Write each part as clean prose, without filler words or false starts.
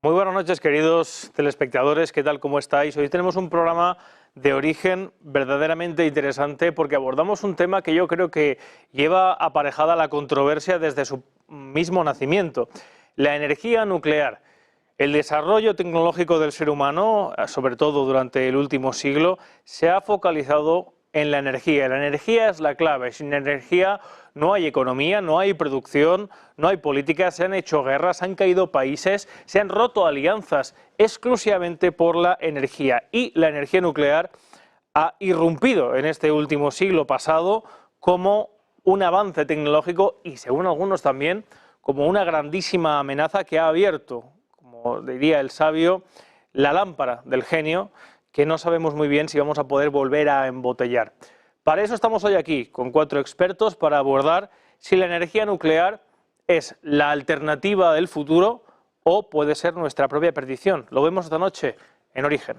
Muy buenas noches, queridos telespectadores, ¿qué tal? ¿Cómo estáis? Hoy tenemos un programa de origen verdaderamente interesante porque abordamos un tema que yo creo que lleva aparejada la controversia desde su mismo nacimiento, la energía nuclear. El desarrollo tecnológico del ser humano, sobre todo durante el último siglo, se ha focalizado en la energía. La energía es la clave. Sin energía no hay economía, no hay producción, no hay política, se han hecho guerras, han caído países, se han roto alianzas exclusivamente por la energía. Y la energía nuclear ha irrumpido en este último siglo pasado como un avance tecnológico y, según algunos también, como una grandísima amenaza que ha abierto, como diría el sabio, la lámpara del genio, que no sabemos muy bien si vamos a poder volver a embotellar. Para eso estamos hoy aquí, con 4 expertos, para abordar si la energía nuclear es la alternativa del futuro o puede ser nuestra propia perdición. Lo vemos esta noche en Origen.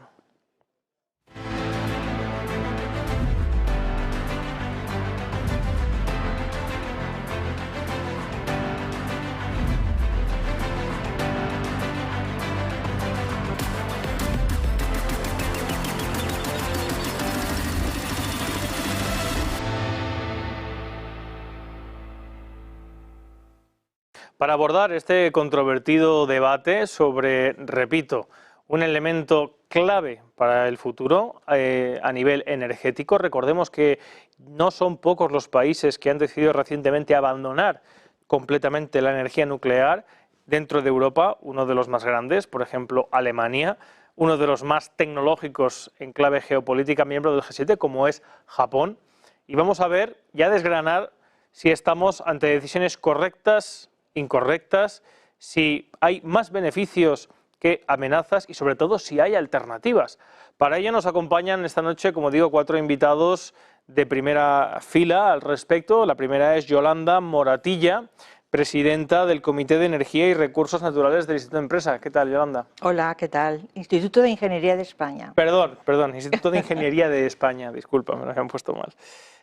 Para abordar este controvertido debate sobre, repito, un elemento clave para el futuro a nivel energético, recordemos que no son pocos los países que han decidido recientemente abandonar completamente la energía nuclear. Dentro de Europa, uno de los más grandes, por ejemplo, Alemania, uno de los más tecnológicos en clave geopolítica, miembro del G7, como es Japón. Y vamos a ver, ya desgranar, si estamos ante decisiones correctas, incorrectas, si hay más beneficios que amenazas y sobre todo si hay alternativas. Para ello nos acompañan esta noche, como digo, 4 invitados de primera fila al respecto. La primera es Yolanda Moratilla, presidenta del Comité de Energía y Recursos Naturales del Instituto de Empresa. ¿Qué tal, Yolanda? Hola, ¿qué tal? Instituto de Ingeniería de España. Perdón, Instituto de Ingeniería de España, disculpa, me lo habían puesto mal.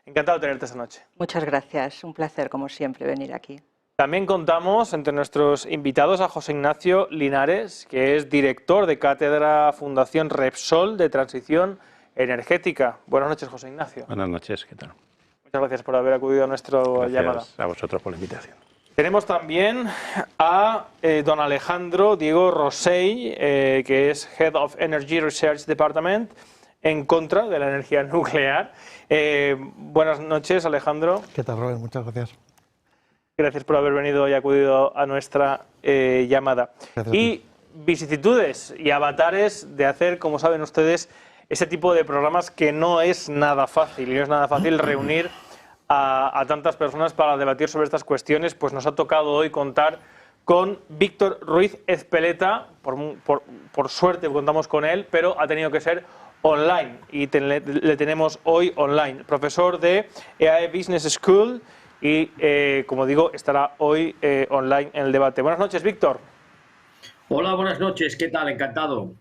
Encantado de tenerte esta noche. Muchas gracias, un placer como siempre venir aquí. También contamos entre nuestros invitados a José Ignacio Linares, que es director de Cátedra Fundación Repsol de Transición Energética. Buenas noches, José Ignacio. Buenas noches, ¿qué tal? Muchas gracias por haber acudido a nuestra llamada. Gracias a vosotros por la invitación. Tenemos también a don Alejandro Diego Rosell, que es Head of Energy Research Department, en contra de la energía nuclear. Buenas noches, Alejandro. ¿Qué tal, Robert? Muchas gracias. Gracias por haber venido y acudido a nuestra llamada. Y vicisitudes y avatares de hacer, como saben ustedes, ese tipo de programas que no es nada fácil. Y no es nada fácil reunir a tantas personas para debatir sobre estas cuestiones. Pues nos ha tocado hoy contar con Víctor Ruiz Ezpeleta. Por suerte contamos con él, pero ha tenido que ser online. Y le tenemos hoy online. Profesor de EAE Business School. Y, como digo, estará hoy online en el debate. Buenas noches, Víctor. Hola, buenas noches. ¿Qué tal? Encantado.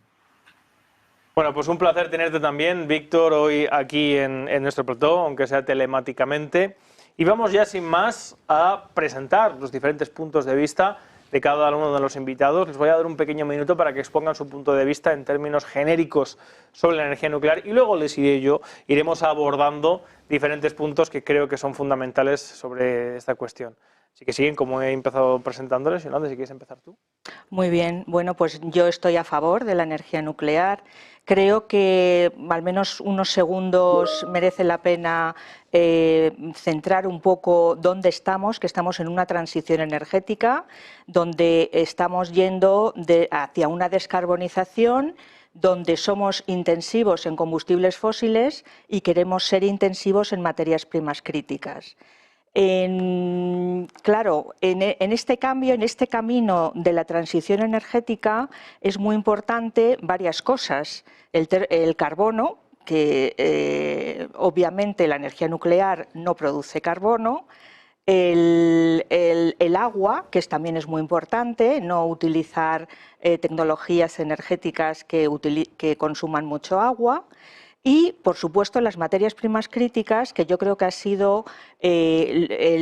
Bueno, pues un placer tenerte también, Víctor, hoy aquí en nuestro plató, aunque sea telemáticamente. Y vamos ya sin más a presentar los diferentes puntos de vista de cada uno de los invitados. Les voy a dar un pequeño minuto para que expongan su punto de vista en términos genéricos sobre la energía nuclear y luego iremos abordando diferentes puntos que creo que son fundamentales sobre esta cuestión. Así que siguen como he empezado presentándoles. Yolanda, si quieres empezar tú. Muy bien, bueno, pues yo estoy a favor de la energía nuclear. Creo que al menos unos segundos merece la pena centrar un poco dónde estamos, que estamos en una transición energética, donde estamos yendo hacia una descarbonización, donde somos intensivos en combustibles fósiles y queremos ser intensivos en materias primas críticas. Claro, en este cambio, en este camino de la transición energética es muy importante varias cosas. El carbono, que obviamente la energía nuclear no produce carbono. El agua, que también es muy importante, no utilizar tecnologías energéticas que consuman mucho agua. Y, por supuesto, las materias primas críticas, que yo creo que ha sido el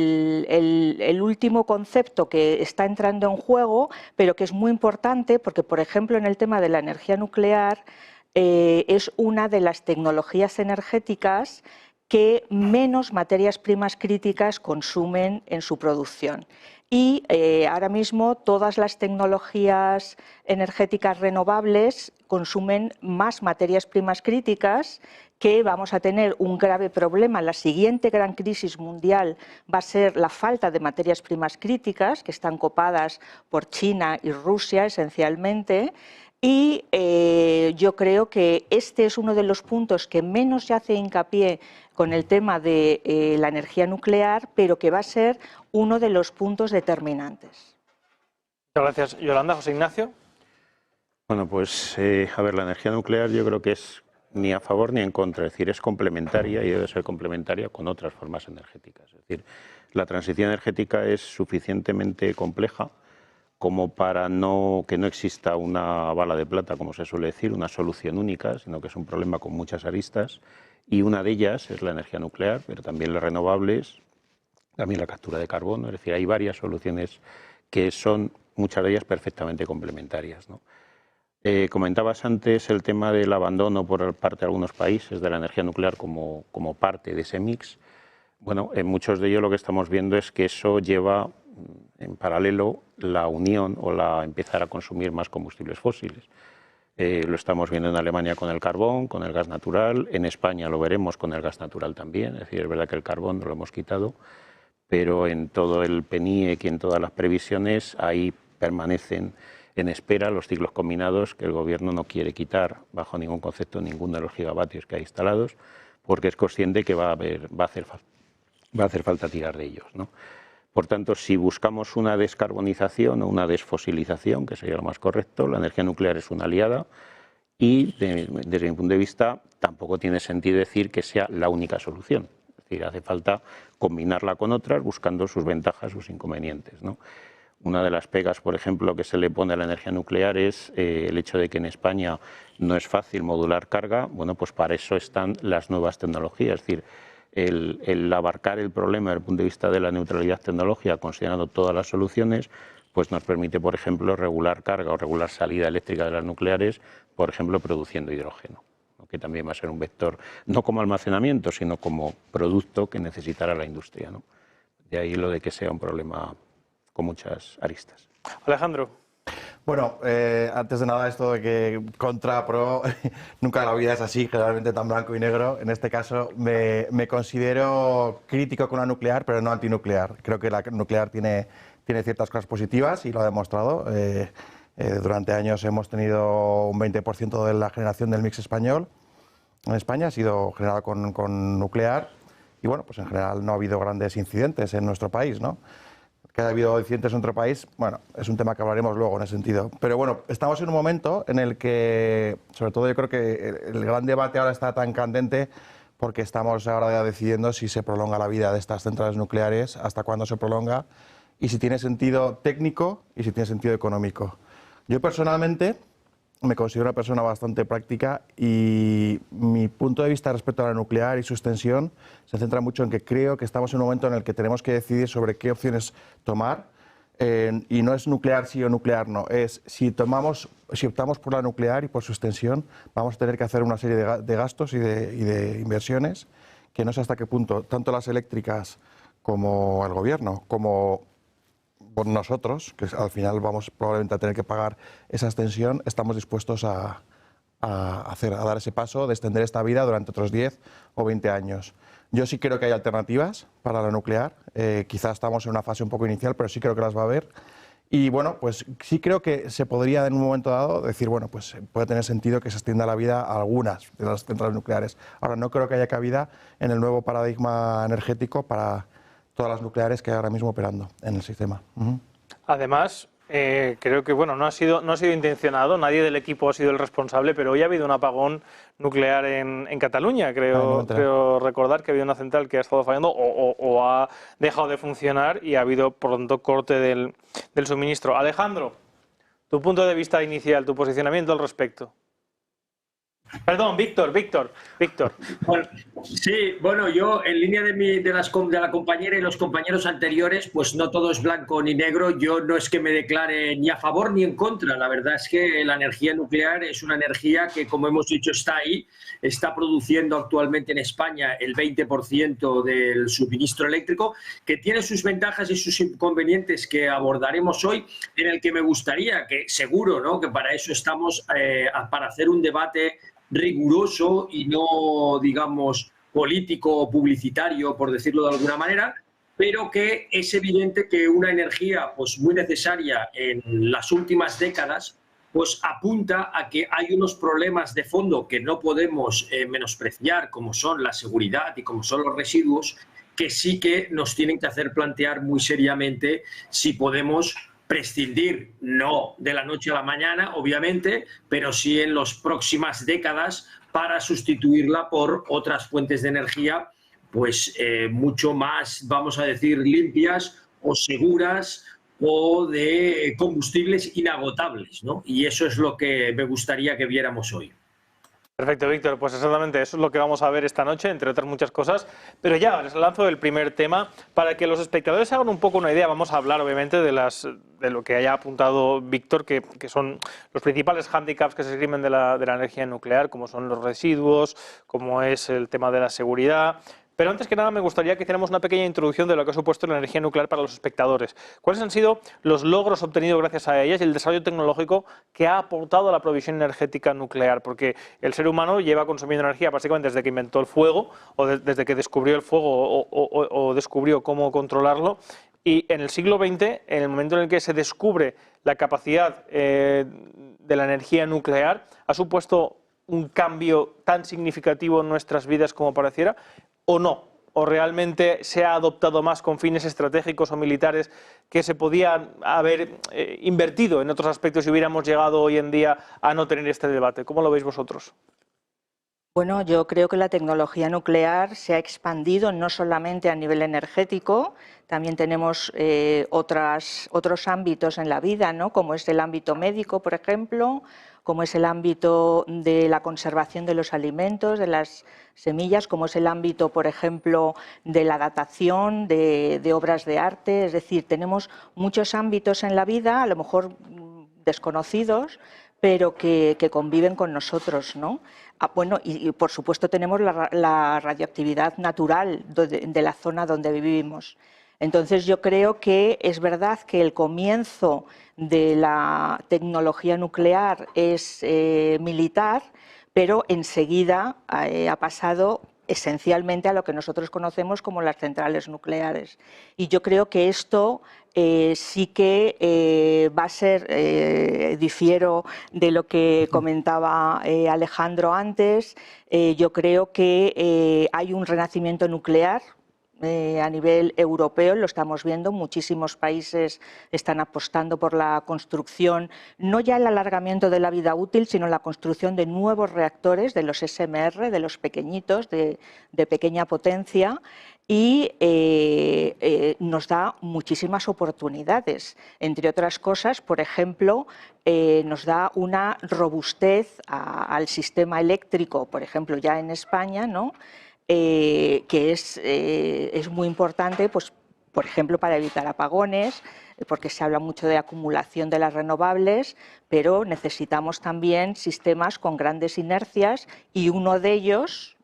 último concepto que está entrando en juego, pero que es muy importante porque, por ejemplo, en el tema de la energía nuclear, es una de las tecnologías energéticas que menos materias primas críticas consumen en su producción. Y ahora mismo todas las tecnologías energéticas renovables consumen más materias primas críticas, que vamos a tener un grave problema. La siguiente gran crisis mundial va a ser la falta de materias primas críticas, que están copadas por China y Rusia esencialmente. Y yo creo que este es uno de los puntos que menos se hace hincapié con el tema de la energía nuclear, pero que va a ser uno de los puntos determinantes. Muchas gracias. Yolanda. José Ignacio. Bueno, pues a ver, la energía nuclear yo creo que es ni a favor ni en contra, es decir, es complementaria y debe ser complementaria con otras formas energéticas. Es decir, la transición energética es suficientemente compleja como para que no exista una bala de plata, como se suele decir, una solución única, sino que es un problema con muchas aristas, y una de ellas es la energía nuclear, pero también las renovables, también la captura de carbono. Es decir, hay varias soluciones que son, muchas de ellas, perfectamente complementarias, ¿no? Comentabas antes el tema del abandono por parte de algunos países de la energía nuclear como parte de ese mix. Bueno, en muchos de ellos lo que estamos viendo es que eso lleva en paralelo la unión o empezar a consumir más combustibles fósiles. Lo estamos viendo en Alemania con el carbón, con el gas natural, en España lo veremos con el gas natural también. Es decir, es verdad que el carbón lo hemos quitado, pero en todo el PNIEC y en todas las previsiones ahí permanecen en espera los ciclos combinados que el Gobierno no quiere quitar bajo ningún concepto ninguno de los gigavatios que hay instalados, porque es consciente que va a hacer falta tirar de ellos, ¿no? Por tanto, si buscamos una descarbonización o una desfosilización, que sería lo más correcto, la energía nuclear es una aliada y, desde mi punto de vista, tampoco tiene sentido decir que sea la única solución. Es decir, hace falta combinarla con otras buscando sus ventajas, sus inconvenientes, ¿no? Una de las pegas, por ejemplo, que se le pone a la energía nuclear es el hecho de que en España no es fácil modular carga. Bueno, pues para eso están las nuevas tecnologías. Es decir, el abarcar el problema desde el punto de vista de la neutralidad tecnológica, considerando todas las soluciones, pues nos permite, por ejemplo, regular carga o regular salida eléctrica de las nucleares, por ejemplo, produciendo hidrógeno, ¿no? Que también va a ser un vector, no como almacenamiento, sino como producto que necesitará la industria, ¿no? De ahí lo de que sea un problema con muchas aristas. Alejandro. Bueno, antes de nada, esto de que contra, pro, nunca la vida es así, generalmente tan blanco y negro. En este caso, me considero crítico con la nuclear, pero no antinuclear. Creo que la nuclear tiene ciertas cosas positivas y lo ha demostrado. Durante años hemos tenido un 20% de la generación del mix español en España ha sido generado con nuclear y, bueno, pues en general no ha habido grandes incidentes en nuestro país, ¿no? Que haya habido incidentes en otro país, bueno, es un tema que hablaremos luego en ese sentido. Pero bueno, estamos en un momento en el que, sobre todo yo creo que el gran debate ahora está tan candente porque estamos ahora ya decidiendo si se prolonga la vida de estas centrales nucleares, hasta cuándo se prolonga y si tiene sentido técnico y si tiene sentido económico. Yo personalmente me considero una persona bastante práctica y mi punto de vista respecto a la nuclear y su extensión se centra mucho en que creo que estamos en un momento en el que tenemos que decidir sobre qué opciones tomar y no es nuclear sí o nuclear no, es si optamos por la nuclear y por su extensión vamos a tener que hacer una serie de gastos y de inversiones que no sé hasta qué punto tanto las eléctricas como el gobierno como por nosotros, que al final vamos probablemente a tener que pagar esa extensión, estamos dispuestos a dar ese paso de extender esta vida durante otros 10 o 20 años. Yo sí creo que hay alternativas para la nuclear, quizás estamos en una fase un poco inicial, pero sí creo que las va a haber. Y bueno, pues sí creo que se podría en un momento dado decir, bueno, pues puede tener sentido que se extienda la vida a algunas de las centrales nucleares. Ahora, no creo que haya cabida en el nuevo paradigma energético para todas las nucleares que hay ahora mismo operando en el sistema. Además, creo que bueno, no ha sido intencionado, nadie del equipo ha sido el responsable, pero hoy ha habido un apagón nuclear en Cataluña. Creo recordar que ha habido una central que ha estado fallando o ha dejado de funcionar y ha habido por lo tanto corte del suministro. Alejandro, tu punto de vista inicial, tu posicionamiento al respecto. Perdón, Víctor. Bueno, sí, bueno, yo en línea de la compañera y los compañeros anteriores, pues no todo es blanco ni negro. Yo no es que me declare ni a favor ni en contra. La verdad es que la energía nuclear es una energía que, como hemos dicho, está ahí. Está produciendo actualmente en España el 20% del suministro eléctrico, que tiene sus ventajas y sus inconvenientes que abordaremos hoy, en el que me gustaría, que seguro, ¿no?, que para eso estamos, para hacer un debate riguroso y no, digamos, político o publicitario, por decirlo de alguna manera, pero que es evidente que una energía pues muy necesaria en las últimas décadas pues apunta a que hay unos problemas de fondo que no podemos menospreciar, como son la seguridad y como son los residuos, que sí que nos tienen que hacer plantear muy seriamente si podemos prescindir, no de la noche a la mañana, obviamente, pero sí en las próximas décadas para sustituirla por otras fuentes de energía, pues mucho más, vamos a decir, limpias o seguras o de combustibles inagotables, ¿no? Y eso es lo que me gustaría que viéramos hoy. Perfecto, Víctor. Pues exactamente eso es lo que vamos a ver esta noche, entre otras muchas cosas. Pero ya, les lanzo el primer tema para que los espectadores se hagan un poco una idea. Vamos a hablar, obviamente, de lo que haya apuntado Víctor, que son los principales hándicaps que se esgrimen de la energía nuclear, como son los residuos, como es el tema de la seguridad. Pero antes que nada me gustaría que hiciéramos una pequeña introducción de lo que ha supuesto la energía nuclear para los espectadores. ¿Cuáles han sido los logros obtenidos gracias a ellas y el desarrollo tecnológico que ha aportado a la provisión energética nuclear? Porque el ser humano lleva consumiendo energía básicamente desde que inventó el fuego o desde que descubrió el fuego o descubrió cómo controlarlo. Y en el siglo XX, en el momento en el que se descubre la capacidad de la energía nuclear, ha supuesto un cambio tan significativo en nuestras vidas como pareciera, ¿o no? ¿O realmente se ha adoptado más con fines estratégicos o militares que se podían haber invertido en otros aspectos y hubiéramos llegado hoy en día a no tener este debate? ¿Cómo lo veis vosotros? Bueno, yo creo que la tecnología nuclear se ha expandido no solamente a nivel energético, también tenemos otros ámbitos en la vida, ¿no?, como es el ámbito médico, por ejemplo, como es el ámbito de la conservación de los alimentos, de las semillas, como es el ámbito, por ejemplo, de la datación de obras de arte. Es decir, tenemos muchos ámbitos en la vida, a lo mejor desconocidos, pero que conviven con nosotros, ¿no? Bueno, y por supuesto tenemos la radioactividad natural de la zona donde vivimos. Entonces yo creo que es verdad que el comienzo de la tecnología nuclear es militar, pero enseguida ha pasado esencialmente a lo que nosotros conocemos como las centrales nucleares. Y yo creo que esto sí que va a ser, difiero de lo que comentaba Alejandro antes, yo creo que hay un renacimiento nuclear. A nivel europeo lo estamos viendo, muchísimos países están apostando por la construcción, no ya el alargamiento de la vida útil, sino la construcción de nuevos reactores, de los SMR, de los pequeñitos, de pequeña potencia, y nos da muchísimas oportunidades. Entre otras cosas, por ejemplo, nos da una robustez al sistema eléctrico, por ejemplo, ya en España, ¿no?, que es muy importante, pues, por ejemplo, para evitar apagones, porque se habla mucho de acumulación de las renovables, pero necesitamos también sistemas con grandes inercias, y uno de ellos,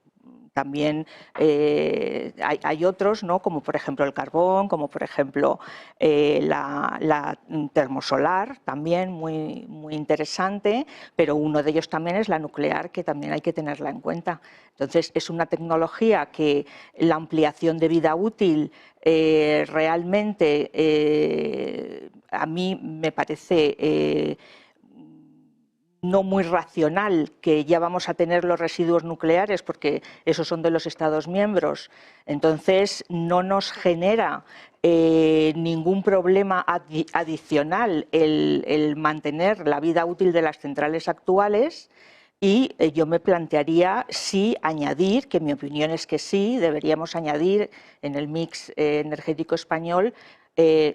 también hay otros, ¿no?, como por ejemplo el carbón, como por ejemplo la termosolar, también muy, muy interesante, pero uno de ellos también es la nuclear, que también hay que tenerla en cuenta. Entonces es una tecnología que la ampliación de vida útil realmente a mí me parece no muy racional, que ya vamos a tener los residuos nucleares porque esos son de los Estados miembros. Entonces no nos genera ningún problema adicional el mantener la vida útil de las centrales actuales, y yo me plantearía si añadir, que mi opinión es que sí, deberíamos añadir en el mix energético español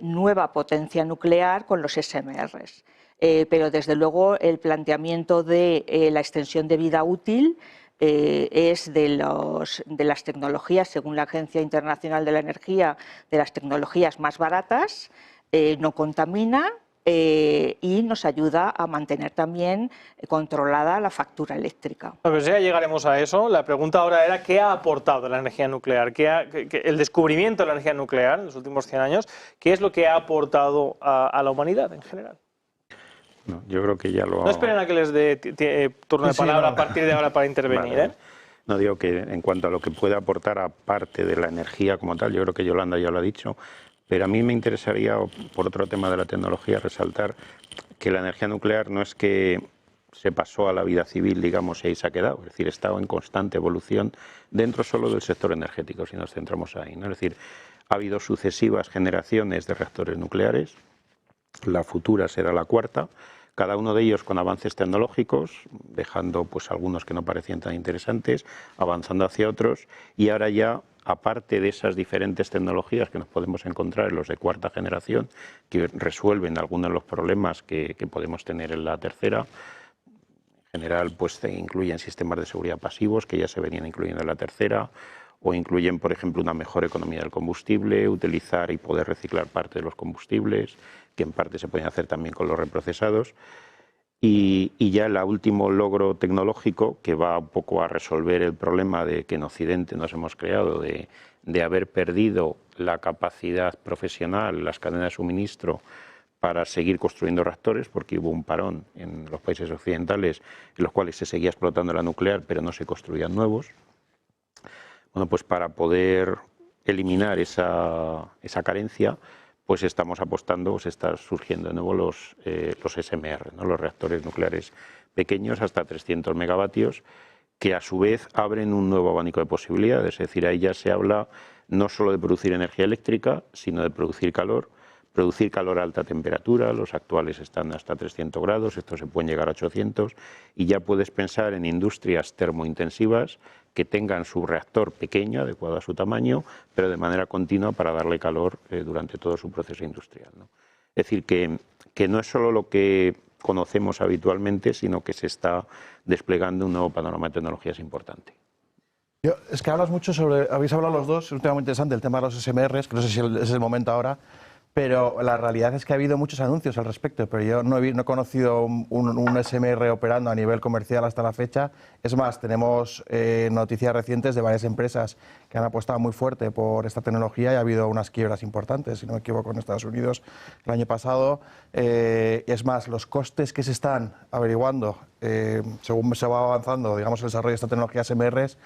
nueva potencia nuclear con los SMRs. pero desde luego el planteamiento de la extensión de vida útil es de las tecnologías, según la Agencia Internacional de la Energía, de las tecnologías más baratas, no contamina y nos ayuda a mantener también controlada la factura eléctrica. Pues ya llegaremos a eso. La pregunta ahora era ¿qué ha aportado la energía nuclear? El descubrimiento de la energía nuclear en los últimos 100 años, ¿qué es lo que ha aportado a la humanidad en general? No, yo creo que ya lo... No esperen a que les dé turno de palabra a partir de ahora para intervenir. Vale. No digo que en cuanto a lo que puede aportar aparte de la energía como tal, yo creo que Yolanda ya lo ha dicho, pero a mí me interesaría, por otro tema de la tecnología, resaltar que la energía nuclear no es que se pasó a la vida civil, digamos, y ahí se ha quedado, es decir, ha estado en constante evolución dentro solo del sector energético, si nos centramos ahí, ¿no? Es decir, ha habido sucesivas generaciones de reactores nucleares, la futura será la cuarta, cada uno de ellos con avances tecnológicos, dejando pues algunos que no parecían tan interesantes, avanzando hacia otros, y ahora ya, aparte de esas diferentes tecnologías que nos podemos encontrar en los de cuarta generación, que resuelven algunos de los problemas que podemos tener en la tercera, en general pues incluyen sistemas de seguridad pasivos que ya se venían incluyendo en la tercera, o incluyen, por ejemplo, una mejor economía del combustible, utilizar y poder reciclar parte de los combustibles, que en parte se pueden hacer también con los reprocesados. Y ya el último logro tecnológico, que va un poco a resolver el problema de que en Occidente nos hemos creado de haber perdido la capacidad profesional, las cadenas de suministro, para seguir construyendo reactores, porque hubo un parón en los países occidentales en los cuales se seguía explotando la nuclear, pero no se construían nuevos. Bueno, pues para poder eliminar esa carencia, pues estamos apostando, pues está surgiendo de nuevo los SMR, ¿no? Los reactores nucleares pequeños hasta 300 megavatios, que a su vez abren un nuevo abanico de posibilidades. Es decir, ahí ya se habla no solo de producir energía eléctrica, sino de producir calor a alta temperatura. Los actuales están hasta 300 grados, estos se pueden llegar a 800, y ya puedes pensar en industrias termointensivas que tengan su reactor pequeño, adecuado a su tamaño, pero de manera continua para darle calor durante todo su proceso industrial, ¿no? Es decir, que no es solo lo que conocemos habitualmente, sino que se está desplegando un nuevo panorama de tecnologías importante. Es que hablas mucho sobre, habéis hablado los dos, es un tema muy interesante, el tema de los SMRs, que no sé si es el momento ahora, pero la realidad es que ha habido muchos anuncios al respecto, pero yo no he conocido un SMR operando a nivel comercial hasta la fecha. Es más, tenemos noticias recientes de varias empresas que han apostado muy fuerte por esta tecnología y ha habido unas quiebras importantes, si no me equivoco, en Estados Unidos el año pasado. Es más, los costes que se están averiguando según se va avanzando, digamos, el desarrollo de esta tecnología SMRs,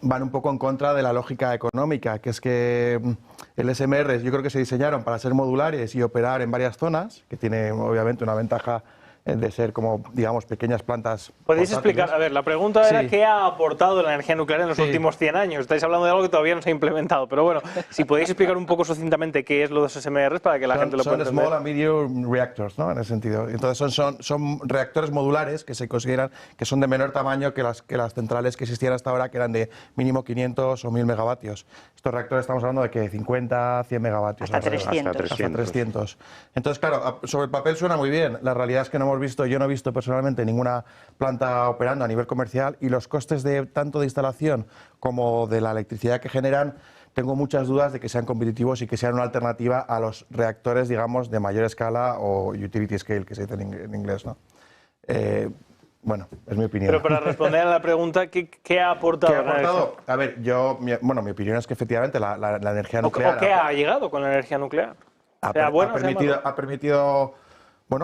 van un poco en contra de la lógica económica, que es que el SMR yo creo que se diseñaron para ser modulares y operar en varias zonas, que tiene obviamente una ventaja de ser como, digamos, pequeñas plantas. ¿Podéis explicar? A ver, la pregunta era Sí. ¿qué ha aportado la energía nuclear en los últimos 100 años? Estáis hablando de algo que todavía no se ha implementado, pero bueno, si podéis explicar un poco sucintamente qué es lo de los SMRs para que la gente lo pueda Son entender. small and medium reactors, ¿no? En ese sentido. Entonces son reactores modulares que se consideran que son de menor tamaño que las centrales que existían hasta ahora, que eran de mínimo 500 o 1000 megavatios. Estos reactores estamos hablando de que 50, 100 megavatios. Hasta alrededor. 300. Hasta 300. Entonces, claro, sobre el papel suena muy bien. La realidad es que no hemos visto, yo no he visto personalmente ninguna planta operando a nivel comercial, y los costes tanto de instalación como de la electricidad que generan, tengo muchas dudas de que sean competitivos y que sean una alternativa a los reactores, digamos, de mayor escala o utility scale, que se dice en inglés, ¿no? Bueno, es mi opinión. Pero para responder a la pregunta, ¿qué ha aportado? ¿Qué ha la energía? aportado? A ver, mi opinión es que efectivamente la energía nuclear... ¿O qué ha llegado con la energía nuclear?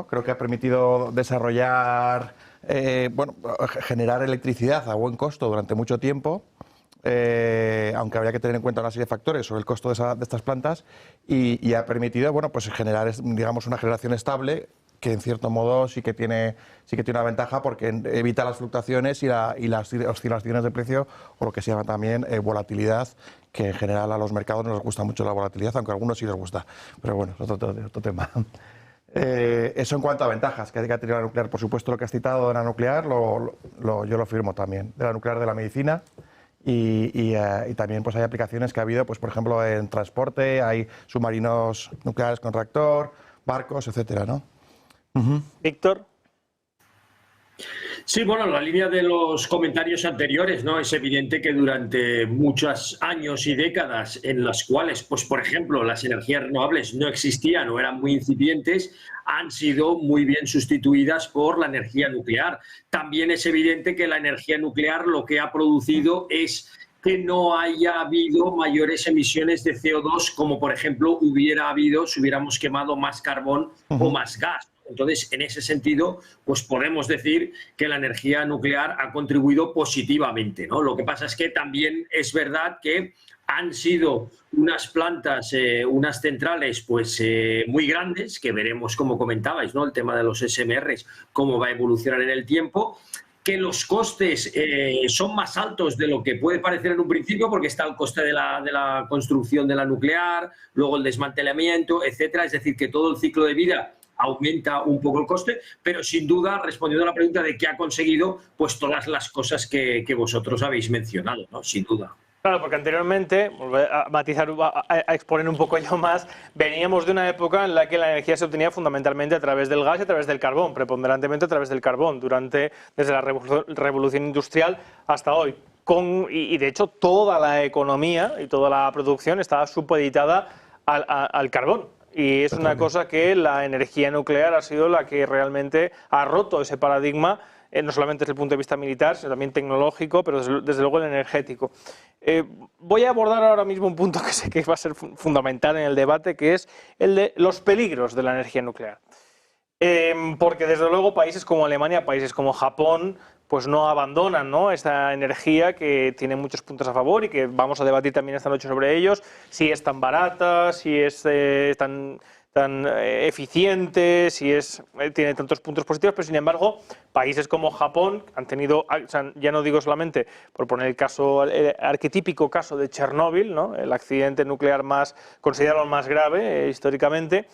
Creo que ha permitido desarrollar, generar electricidad a buen costo durante mucho tiempo, aunque habría que tener en cuenta una serie de factores sobre el costo de estas plantas, y ha permitido, pues generar, digamos, una generación estable que en cierto modo sí que tiene una ventaja, porque evita las fluctuaciones y las oscilaciones de precio, o lo que se llama también volatilidad, que en general a los mercados no les gusta mucho la volatilidad, aunque a algunos sí les gusta, pero bueno, es otro tema. Eso en cuanto a ventajas que ha tenido la nuclear. Por supuesto, lo que has citado de la nuclear, yo lo firmo también, de la nuclear de la medicina, y también pues hay aplicaciones que ha habido, pues por ejemplo en transporte, hay submarinos nucleares con reactor, barcos, etcétera, ¿no? Víctor. Sí, bueno, la línea de los comentarios anteriores, ¿no? Es evidente que durante muchos años y décadas en las cuales, pues, por ejemplo, las energías renovables no existían o eran muy incipientes, han sido muy bien sustituidas por la energía nuclear. También es evidente que la energía nuclear lo que ha producido es que no haya habido mayores emisiones de CO2 como, por ejemplo, hubiera habido si hubiéramos quemado más carbón o más gas. Entonces, en ese sentido, pues podemos decir que la energía nuclear ha contribuido positivamente, ¿no? Lo que pasa es que también es verdad que han sido unas plantas, unas centrales pues muy grandes, que veremos, como comentabais, ¿no? El tema de los SMRs, cómo va a evolucionar en el tiempo, que los costes son más altos de lo que puede parecer en un principio, porque está el coste de la construcción de la nuclear, luego el desmantelamiento, etcétera. Es decir, que todo el ciclo de vida aumenta un poco el coste, pero sin duda, respondiendo a la pregunta de qué ha conseguido, pues todas las cosas que vosotros habéis mencionado, ¿no? Sin duda. Claro, porque anteriormente, volver a matizar, a exponer un poco yo más, veníamos de una época en la que la energía se obtenía fundamentalmente a través del gas y a través del carbón, preponderantemente a través del carbón, desde la revolución industrial hasta hoy. Y de hecho toda la economía y toda la producción estaba supeditada al carbón. Y es una cosa que la energía nuclear ha sido la que realmente ha roto ese paradigma, no solamente desde el punto de vista militar, sino también tecnológico, pero desde luego el energético. Voy a abordar ahora mismo un punto que sé que va a ser fundamental en el debate, que es el de los peligros de la energía nuclear. Porque desde luego países como Alemania, países como Japón, pues no abandonan, ¿no?, esta energía que tiene muchos puntos a favor y que vamos a debatir también esta noche sobre ellos, si es tan barata, si es tan eficiente, si tiene tantos puntos positivos, pero sin embargo países como Japón han tenido, o sea, ya no digo solamente por poner el arquetípico caso de Chernóbil, ¿no?, el accidente nuclear considerado el más grave históricamente,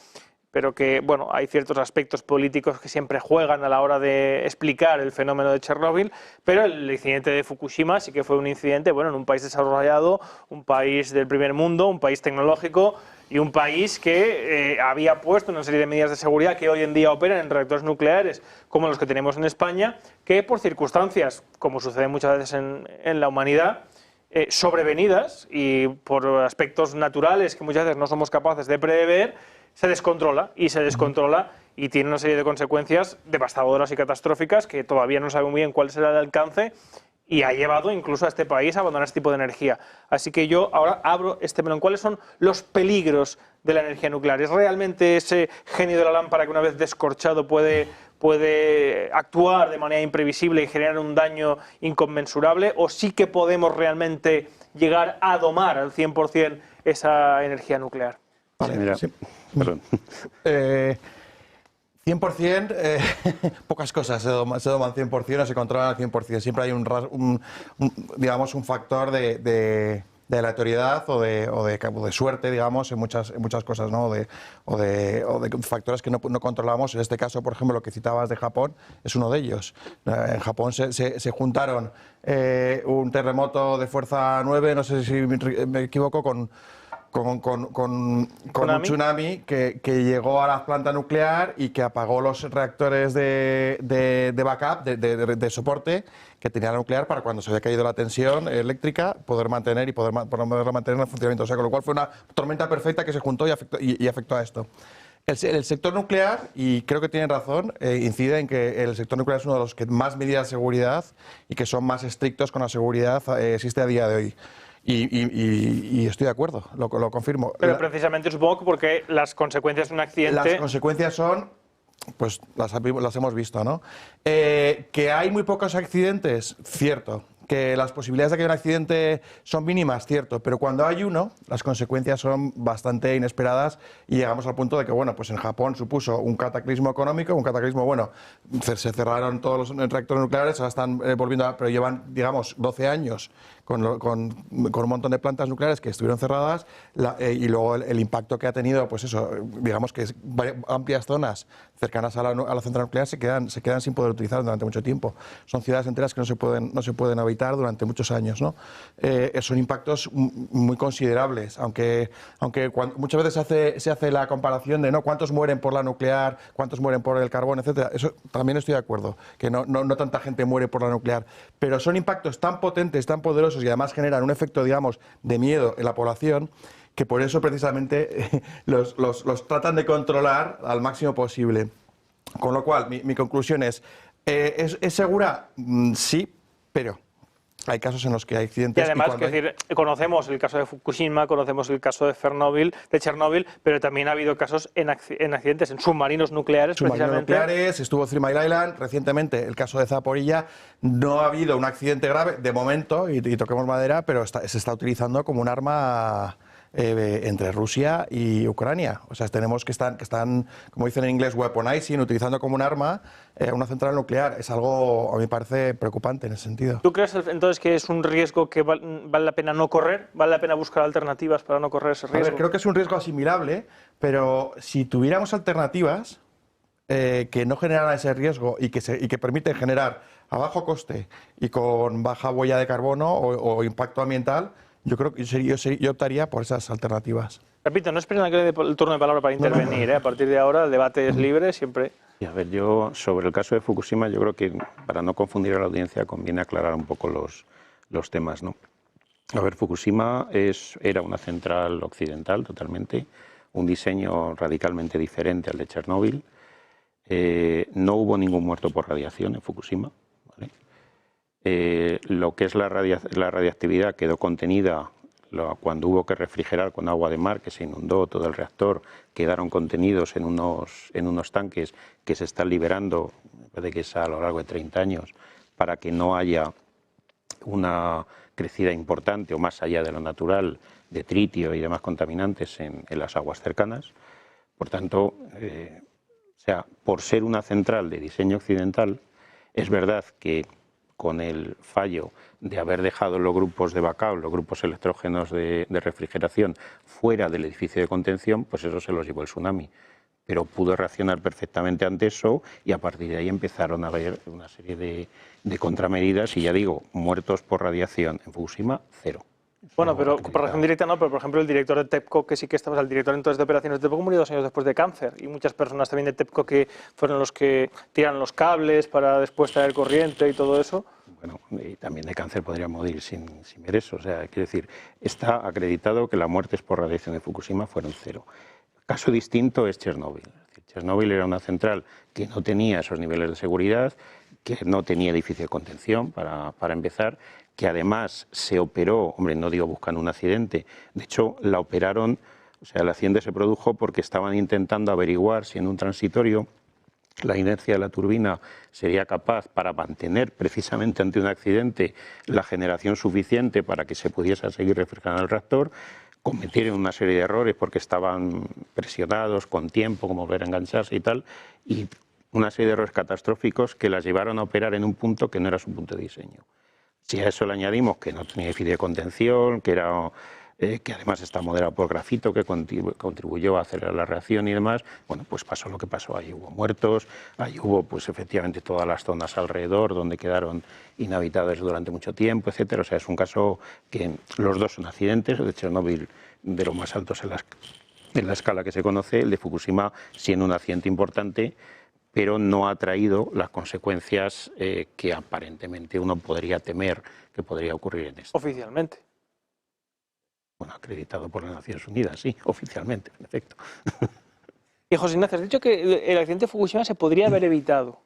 pero que, bueno, hay ciertos aspectos políticos que siempre juegan a la hora de explicar el fenómeno de Chernóbil, pero el incidente de Fukushima sí que fue un incidente, bueno, en un país desarrollado, un país del primer mundo, un país tecnológico y un país que había puesto una serie de medidas de seguridad que hoy en día operan en reactores nucleares como los que tenemos en España, que por circunstancias, como sucede muchas veces en la humanidad, sobrevenidas y por aspectos naturales que muchas veces no somos capaces de prever, se descontrola y tiene una serie de consecuencias devastadoras y catastróficas que todavía no sabemos bien cuál será el alcance y ha llevado incluso a este país a abandonar este tipo de energía. Así que yo ahora abro este melón. ¿Cuáles son los peligros de la energía nuclear? ¿Es realmente ese genio de la lámpara que una vez descorchado puede actuar de manera imprevisible y generar un daño inconmensurable? ¿O sí que podemos realmente llegar a domar al 100% esa energía nuclear? Vale, sí, mira, sí. Perdón. 100%, pocas cosas se doman 100% o se controlan al 100%. Siempre hay digamos, un factor de aleatoriedad o de suerte, digamos, en muchas cosas, ¿no? o de factores que no controlamos. En este caso, por ejemplo, lo que citabas de Japón es uno de ellos. En Japón se juntaron un terremoto de fuerza 9, no sé si me equivoco, con un tsunami que llegó a la planta nuclear y que apagó los reactores de backup, de soporte que tenía la nuclear para cuando se había caído la tensión eléctrica poderla mantener en el funcionamiento. O sea, con lo cual fue una tormenta perfecta que se juntó y afectó a esto. El sector nuclear, y creo que tienen razón, incide en que el sector nuclear es uno de los que más medidas de seguridad y que son más estrictos con la seguridad existe a día de hoy. Y estoy de acuerdo, lo confirmo. Pero precisamente supongo que porque las consecuencias de un accidente... Las consecuencias son, pues las hemos visto, ¿no? Que hay muy pocos accidentes, cierto. Que las posibilidades de que haya un accidente son mínimas, cierto. Pero cuando hay uno, las consecuencias son bastante inesperadas y llegamos al punto de que, bueno, pues en Japón supuso un cataclismo económico, bueno, se cerraron todos los reactores nucleares, ahora están volviendo pero llevan, digamos, 12 años con un montón de plantas nucleares que estuvieron cerradas y luego el impacto que ha tenido, pues eso, digamos que amplias zonas cercanas a la central nuclear se quedan sin poder utilizar durante mucho tiempo. Son ciudades enteras que no se pueden habitar durante muchos años, ¿no? Son impactos muy considerables, aunque muchas veces se hace la comparación de cuántos mueren por la nuclear, cuántos mueren por el carbón, etcétera. Eso también estoy de acuerdo, que no tanta gente muere por la nuclear, pero son impactos tan potentes, tan poderosos y además generan un efecto, digamos, de miedo en la población, que por eso precisamente los tratan de controlar al máximo posible. Con lo cual, mi conclusión ¿es segura? Sí, pero hay casos en los que hay accidentes. Y además, conocemos el caso de Fukushima, conocemos el caso de Chernobyl, pero también ha habido casos en accidentes en submarinos nucleares. Estuvo Three Mile Island, recientemente el caso de Zaporilla. No ha habido un accidente grave, de momento, y toquemos madera, pero se está utilizando como un arma entre Rusia y Ucrania. O sea, tenemos que están, como dicen en inglés, weaponizing, utilizando como un arma una central nuclear. Es algo, a mí me parece preocupante en ese sentido. ¿Tú crees entonces que es un riesgo que vale la pena no correr? ¿Vale la pena buscar alternativas para no correr ese riesgo? A ver, creo que es un riesgo asimilable, pero si tuviéramos alternativas que no generaran ese riesgo y que permiten generar a bajo coste y con baja huella de carbono o impacto ambiental, yo creo que yo optaría por esas alternativas. Repito, no esperen a que le dé el turno de palabra para intervenir. A partir de ahora el debate es libre, siempre. Y a ver, yo sobre el caso de Fukushima, yo creo que para no confundir a la audiencia conviene aclarar un poco los temas, ¿no? A ver, Fukushima era una central occidental totalmente, un diseño radicalmente diferente al de Chernóbil. No hubo ningún muerto por radiación en Fukushima. Lo que es la radiactividad quedó contenida cuando hubo que refrigerar con agua de mar, que se inundó todo el reactor, quedaron contenidos en unos tanques que se están liberando, puede que sea a lo largo de 30 años, para que no haya una crecida importante o más allá de lo natural de tritio y demás contaminantes en las aguas cercanas. Por tanto, por ser una central de diseño occidental, es verdad que con el fallo de haber dejado los grupos de backup, los grupos electrógenos de refrigeración fuera del edificio de contención, pues eso se los llevó el tsunami. Pero pudo reaccionar perfectamente ante eso y a partir de ahí empezaron a haber una serie de contramedidas y ya digo, muertos por radiación en Fukushima, 0. Bueno, pero por razón directa no, pero por ejemplo el director de TEPCO, que sí que estaba, el director entonces de operaciones de TEPCO murió 2 años después de cáncer, y muchas personas también de TEPCO que fueron los que tiran los cables para después traer corriente y todo eso. Bueno, y también de cáncer podría morir sin ver eso. O sea, quiero decir, está acreditado que las muertes por radiación de Fukushima fueron 0. Caso distinto es Chernóbil. Chernóbil era una central que no tenía esos niveles de seguridad, que no tenía edificio de contención para empezar, que además se operó, hombre, no digo buscando un accidente, de hecho la operaron, o sea, el accidente se produjo porque estaban intentando averiguar si en un transitorio la inercia de la turbina sería capaz para mantener precisamente ante un accidente la generación suficiente para que se pudiese seguir refrigerando el reactor. Cometieron una serie de errores porque estaban presionados con tiempo, como volver a engancharse y tal, y una serie de errores catastróficos que las llevaron a operar en un punto que no era su punto de diseño. Si a eso le añadimos que no tenía edificio de contención, que además está moderado por grafito, que contribuyó a acelerar la reacción y demás, bueno, pues pasó lo que pasó. Ahí hubo muertos, ahí hubo pues efectivamente todas las zonas alrededor donde quedaron inhabitadas durante mucho tiempo, etcétera. O sea, es un caso que los dos son accidentes, el de Chernóbil de los más altos en la escala que se conoce, el de Fukushima siendo un accidente importante, pero no ha traído las consecuencias que aparentemente uno podría temer que podría ocurrir en esto. Oficialmente. Bueno, acreditado por las Naciones Unidas, sí, oficialmente, en efecto. Y José Ignacio, has dicho que el accidente de Fukushima se podría haber evitado.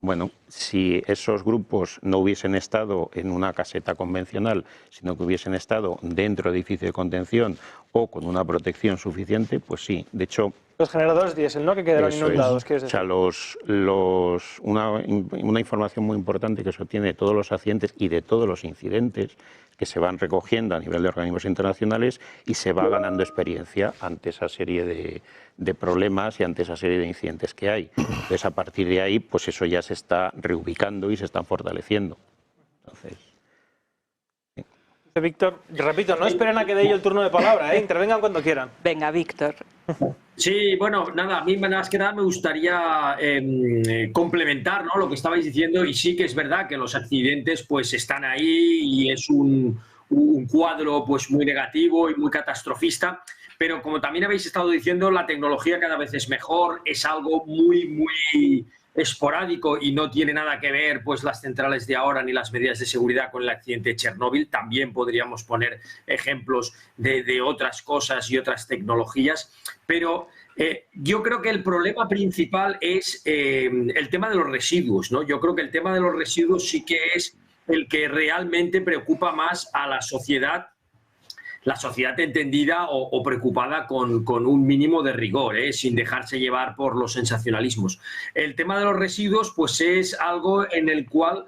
Bueno, si esos grupos no hubiesen estado en una caseta convencional, sino que hubiesen estado dentro del edificio de contención o con una protección suficiente, pues sí. De hecho, los generadores diésel, ¿no?, que quedaron inundados. O sea, una información muy importante que se obtiene de todos los accidentes y de todos los incidentes que se van recogiendo a nivel de organismos internacionales y se va ganando experiencia ante esa serie de problemas y ante esa serie de incidentes que hay. Entonces, a partir de ahí, pues eso ya se está reubicando y se está fortaleciendo. Entonces, Víctor, repito, no esperen a que dé yo el turno de palabra, intervengan cuando quieran. Venga, Víctor. Sí, bueno, nada, a mí más que nada me gustaría complementar, ¿no?, lo que estabais diciendo, y sí que es verdad que los accidentes pues están ahí y es un cuadro pues muy negativo y muy catastrofista, pero como también habéis estado diciendo, la tecnología cada vez es mejor, es algo muy esporádico y no tiene nada que ver pues las centrales de ahora ni las medidas de seguridad con el accidente de Chernóbil. También podríamos poner ejemplos de otras cosas y otras tecnologías, pero yo creo que el problema principal es el tema de los residuos, ¿no? Yo creo que el tema de los residuos sí que es el que realmente preocupa más a la sociedad entendida o preocupada con un mínimo de rigor, sin dejarse llevar por los sensacionalismos. El tema de los residuos pues es algo en el cual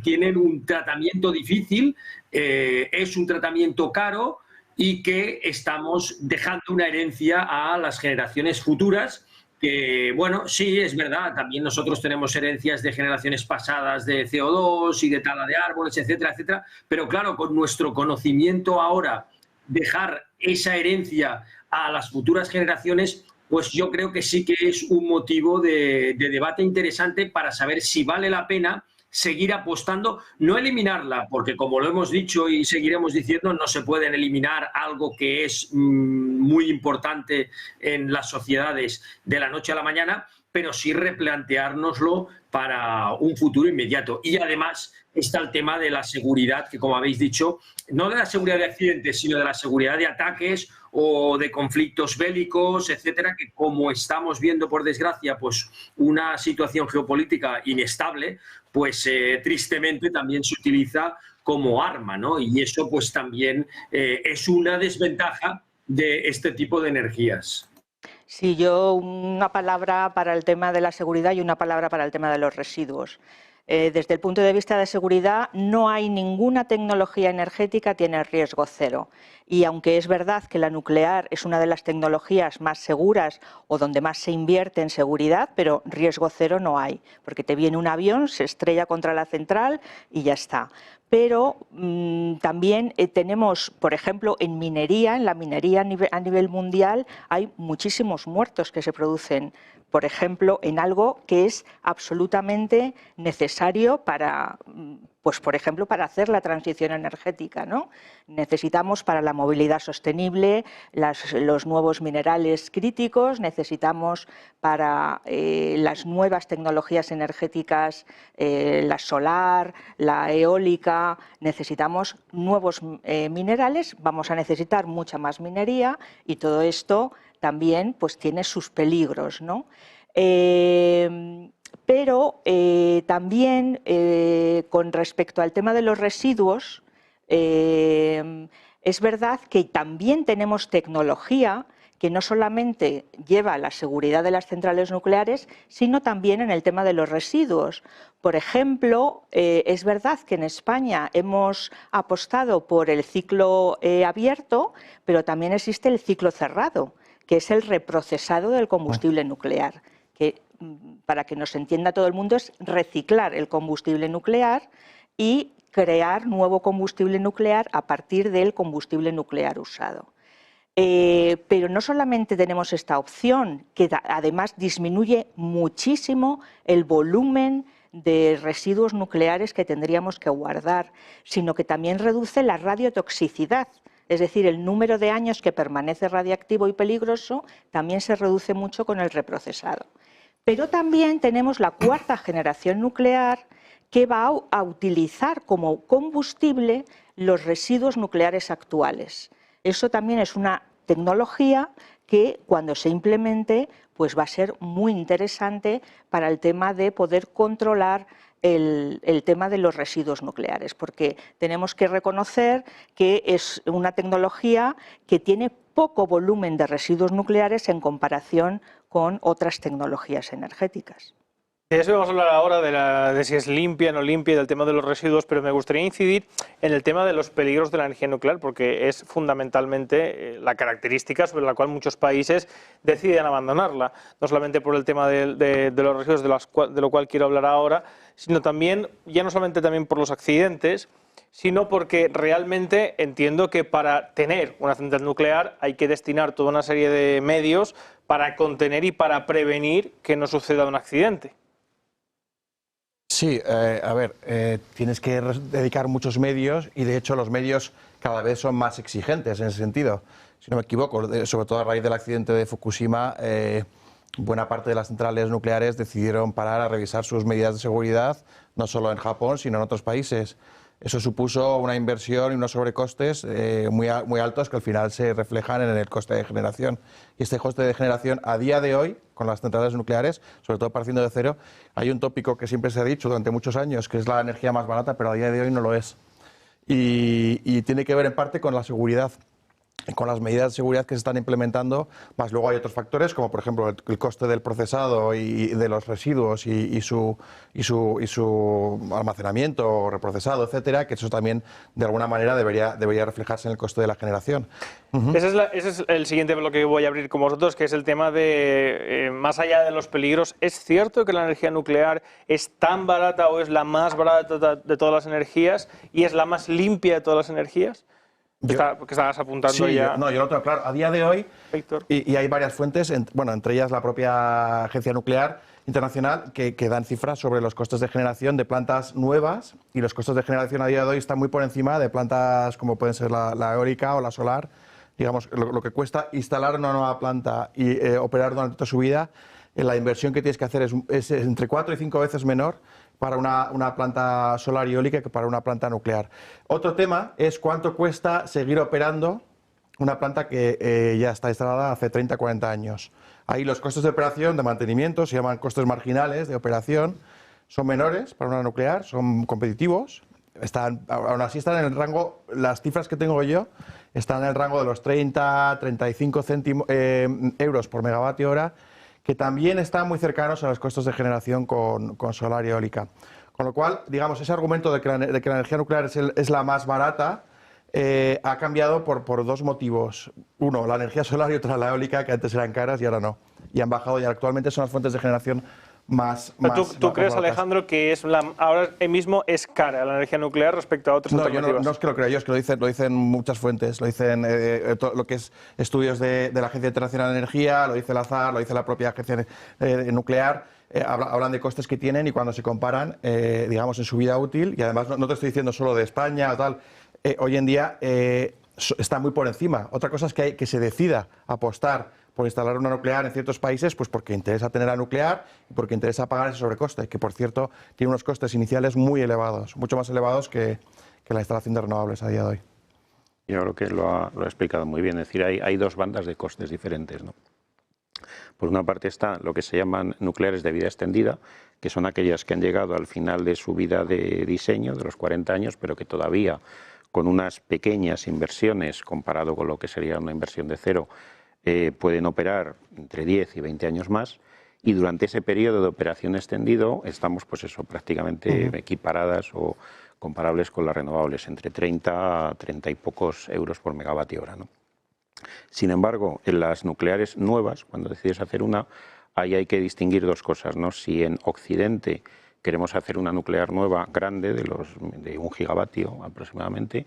tienen un tratamiento difícil, es un tratamiento caro y que estamos dejando una herencia a las generaciones futuras. Que, bueno, sí, es verdad, también nosotros tenemos herencias de generaciones pasadas de CO2 y de tala de árboles, etcétera, etcétera, pero claro, con nuestro conocimiento ahora, dejar esa herencia a las futuras generaciones, pues yo creo que sí que es un motivo de debate interesante para saber si vale la pena seguir apostando, no eliminarla, porque como lo hemos dicho y seguiremos diciendo, no se pueden eliminar algo que es muy importante en las sociedades de la noche a la mañana, pero sí replanteárnoslo para un futuro inmediato. Y además está el tema de la seguridad, que como habéis dicho, no de la seguridad de accidentes, sino de la seguridad de ataques o de conflictos bélicos, etcétera, que como estamos viendo, por desgracia, pues una situación geopolítica inestable, pues tristemente también se utiliza como arma, ¿no? Y eso pues también es una desventaja de este tipo de energías. Sí, yo una palabra para el tema de la seguridad y una palabra para el tema de los residuos. Desde el punto de vista de seguridad, no hay ninguna tecnología energética que tiene riesgo cero. Y aunque es verdad que la nuclear es una de las tecnologías más seguras o donde más se invierte en seguridad, pero riesgo cero no hay, porque te viene un avión, se estrella contra la central y ya está. Pero también tenemos, por ejemplo, en la minería a nivel mundial hay muchísimos muertos que se producen, por ejemplo, en algo que es absolutamente necesario para, pues, por ejemplo, para hacer la transición energética, ¿no? Necesitamos para la movilidad sostenible los nuevos minerales críticos, necesitamos para las nuevas tecnologías energéticas, la solar, la eólica, necesitamos nuevos minerales, vamos a necesitar mucha más minería y todo esto también pues tiene sus peligros, ¿no? Pero también con respecto al tema de los residuos, es verdad que también tenemos tecnología que no solamente lleva a la seguridad de las centrales nucleares, sino también en el tema de los residuos. Por ejemplo, es verdad que en España hemos apostado por el ciclo abierto, pero también existe el ciclo cerrado, que es el reprocesado del combustible nuclear, que para que nos entienda todo el mundo es reciclar el combustible nuclear y crear nuevo combustible nuclear a partir del combustible nuclear usado. Pero no solamente tenemos esta opción, que además disminuye muchísimo el volumen de residuos nucleares que tendríamos que guardar, sino que también reduce la radiotoxicidad. Es decir, el número de años que permanece radiactivo y peligroso también se reduce mucho con el reprocesado. Pero también tenemos la cuarta generación nuclear que va a utilizar como combustible los residuos nucleares actuales. Eso también es una tecnología que cuando se implemente pues va a ser muy interesante para el tema de poder controlar el tema de los residuos nucleares, porque tenemos que reconocer que es una tecnología que tiene poco volumen de residuos nucleares en comparación con otras tecnologías energéticas. De eso vamos a hablar ahora, de si es limpia, no limpia, del tema de los residuos, pero me gustaría incidir en el tema de los peligros de la energía nuclear, porque es fundamentalmente la característica sobre la cual muchos países deciden abandonarla, no solamente por el tema de los residuos, de lo cual quiero hablar ahora, sino también, ya no solamente también por los accidentes, sino porque realmente entiendo que para tener una central nuclear hay que destinar toda una serie de medios para contener y para prevenir que no suceda un accidente. Sí, a ver, tienes que dedicar muchos medios y de hecho los medios cada vez son más exigentes en ese sentido. Si no me equivoco, sobre todo a raíz del accidente de Fukushima, buena parte de las centrales nucleares decidieron parar a revisar sus medidas de seguridad, no solo en Japón, sino en otros países. Eso supuso una inversión y unos sobrecostes muy altos que al final se reflejan en el coste de generación. Y este coste de generación, a día de hoy, con las centrales nucleares, sobre todo partiendo de cero, hay un tópico que siempre se ha dicho durante muchos años, que es la energía más barata, pero a día de hoy no lo es. Y tiene que ver en parte con la seguridad, con las medidas de seguridad que se están implementando, más luego hay otros factores como por ejemplo el coste del procesado y de los residuos y su almacenamiento o reprocesado, etcétera, que eso también de alguna manera debería reflejarse en el coste de la generación. Ese es el siguiente bloque que voy a abrir con vosotros, que es el tema de, más allá de los peligros, ¿es cierto que la energía nuclear es tan barata o es la más barata de todas las energías y es la más limpia de todas las energías? Que estabas apuntando sí, ya. No, yo lo tengo claro. A día de hoy, Víctor. Y hay varias fuentes, entre ellas la propia Agencia Nuclear Internacional, que dan cifras sobre los costes de generación de plantas nuevas, y los costes de generación a día de hoy están muy por encima de plantas como pueden ser la eólica o la solar. Digamos, lo que cuesta instalar una nueva planta y operar durante toda su vida, la inversión que tienes que hacer es entre 4 y 5 veces menor para una planta solar y eólica que para una planta nuclear. Otro tema es cuánto cuesta seguir operando una planta que ya está instalada hace 30 o 40 años. Ahí los costes de operación, de mantenimiento, se llaman costes marginales de operación, son menores para una nuclear, son competitivos, aún así están en el rango, las cifras que tengo yo, están en el rango de los 30, 35 euros por megavatio hora, que también están muy cercanos a los costos de generación con solar y eólica. Con lo cual, digamos, ese argumento de que la energía nuclear es la más barata ha cambiado por dos motivos. Uno, la energía solar y otra la eólica, que antes eran caras y ahora no. Y han bajado y actualmente son las fuentes de generación más ¿Tú crees, baratas. Alejandro, que ahora mismo es cara la energía nuclear respecto a otras alternativas? No es que lo crea yo, es que lo dicen muchas fuentes. Lo dicen lo que es estudios de la Agencia Internacional de Energía, lo dice la AZAR, lo dice la propia Agencia Nuclear. Hablan de costes que tienen y cuando se comparan, digamos, en su vida útil, y además no te estoy diciendo solo de España o tal, hoy en día está muy por encima. Otra cosa es que se decida apostar por instalar una nuclear en ciertos países, pues porque interesa tener la nuclear y porque interesa pagar ese sobrecoste, que por cierto tiene unos costes iniciales muy elevados, mucho más elevados que la instalación de renovables a día de hoy. Yo creo que lo ha explicado muy bien, es decir, hay dos bandas de costes diferentes, ¿no? Por una parte está lo que se llaman nucleares de vida extendida, que son aquellas que han llegado al final de su vida de diseño, de los 40 años, pero que todavía con unas pequeñas inversiones, comparado con lo que sería una inversión de cero, pueden operar entre 10 y 20 años más, y durante ese periodo de operación extendido estamos pues eso, prácticamente equiparadas o comparables con las renovables, entre 30 a 30 y pocos euros por megavatio hora, ¿no? Sin embargo, en las nucleares nuevas, cuando decides hacer una, ahí hay que distinguir dos cosas, ¿no? Si en Occidente queremos hacer una nuclear nueva grande, de 1 gigavatio aproximadamente,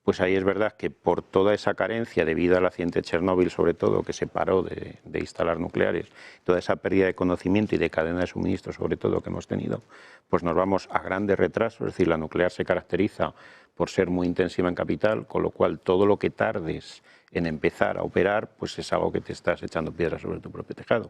pues ahí es verdad que por toda esa carencia debido al accidente de Chernóbil, sobre todo, que se paró de instalar nucleares, toda esa pérdida de conocimiento y de cadena de suministro, sobre todo, que hemos tenido, pues nos vamos a grandes retrasos. Es decir, la nuclear se caracteriza por ser muy intensiva en capital, con lo cual todo lo que tardes en empezar a operar, pues es algo que te estás echando piedras sobre tu propio tejado.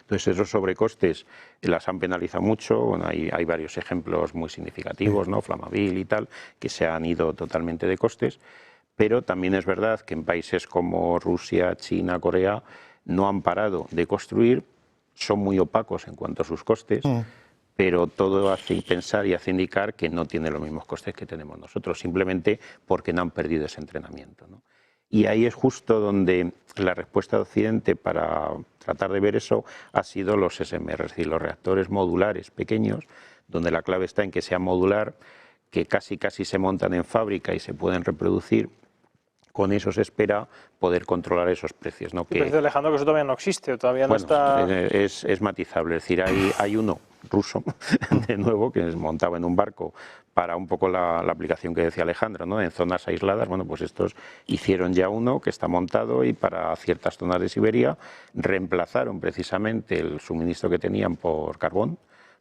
Entonces esos sobrecostes las han penalizado mucho. Bueno, hay varios ejemplos muy significativos, ¿no? Flamanville y tal, que se han ido totalmente de costes, pero también es verdad que en países como Rusia, China, Corea no han parado de construir, son muy opacos en cuanto a sus costes, pero todo hace pensar y hace indicar que no tienen los mismos costes que tenemos nosotros, simplemente porque no han perdido ese entrenamiento, ¿no? Y ahí es justo donde la respuesta de Occidente para tratar de ver eso ha sido los SMR, es decir, los reactores modulares pequeños, donde la clave está en que sea modular, que casi se montan en fábrica y se pueden reproducir. Con eso se espera poder controlar esos precios, ¿no? Que, dice Alejandro que eso todavía no existe, o todavía no está... Es matizable, es decir, hay uno ruso, de nuevo, que es montado en un barco para un poco la aplicación que decía Alejandro, ¿no? En zonas aisladas. Bueno, pues estos hicieron ya uno que está montado y para ciertas zonas de Siberia reemplazaron precisamente el suministro que tenían por carbón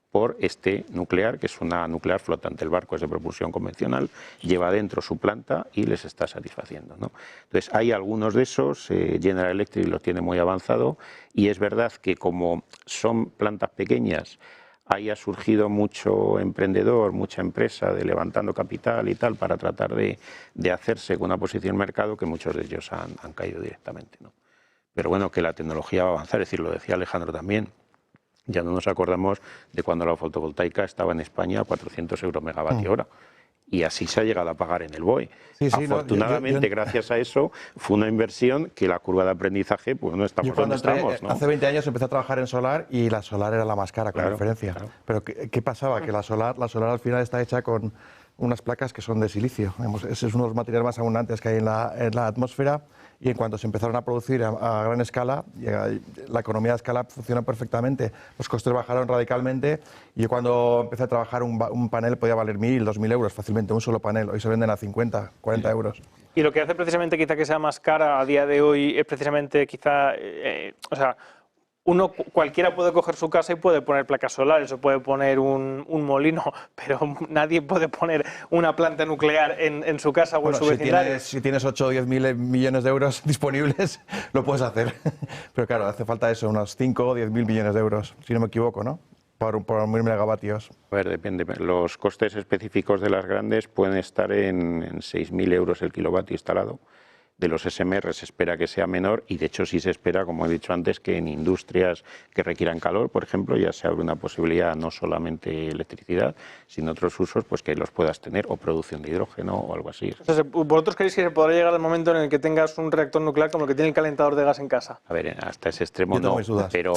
por este nuclear, que es una nuclear flotante. El barco es de propulsión convencional, lleva dentro su planta y les está satisfaciendo, ¿no? Entonces, hay algunos de esos, General Electric lo tiene muy avanzado, y es verdad que como son plantas pequeñas, ahí ha surgido mucho emprendedor, mucha empresa de levantando capital y tal para tratar de hacerse con una posición en mercado, que muchos de ellos han caído directamente, ¿no? Pero bueno, que la tecnología va a avanzar, es decir, lo decía Alejandro también. Ya no nos acordamos de cuando la fotovoltaica estaba en España a 400 euros megavatio hora. Y así se ha llegado a pagar en el BOE. Sí, afortunadamente, gracias a eso, fue una inversión que la curva de aprendizaje, pues no estamos donde estamos, ¿no? Hace 20 años empecé a trabajar en solar y la solar era la más cara, con diferencia. Claro. Pero ¿qué pasaba? Que la solar al final está hecha con unas placas que son de silicio. Ese es uno de los materiales más abundantes que hay en la atmósfera. Y en cuanto se empezaron a producir a gran escala, la economía de escala funcionó perfectamente, los costes bajaron radicalmente, y yo cuando empecé a trabajar un panel podía valer 1.000, 2.000 euros fácilmente, un solo panel, hoy se venden a 50, 40 euros. Y lo que hace precisamente quizá que sea más cara a día de hoy es precisamente quizá, o sea, cualquiera puede coger su casa y puede poner placas solares o puede poner un molino, pero nadie puede poner una planta nuclear en su casa o en su vecindario. Si tienes 8 o 10.000 millones de euros disponibles, lo puedes hacer. Pero claro, hace falta eso, unos 5 o 10.000 millones de euros, si no me equivoco, ¿no? Por 1.000 megavatios. A ver, depende. Los costes específicos de las grandes pueden estar en 6.000 euros el kilovatio instalado. De los SMR se espera que sea menor, y de hecho sí se espera, como he dicho antes, que en industrias que requieran calor, por ejemplo, ya se abre una posibilidad, no solamente electricidad, sino otros usos, pues que los puedas tener, o producción de hidrógeno o algo así. Entonces, ¿vosotros creéis que se podrá llegar al momento en el que tengas un reactor nuclear como el que tiene el calentador de gas en casa? A ver, hasta ese extremo no, pero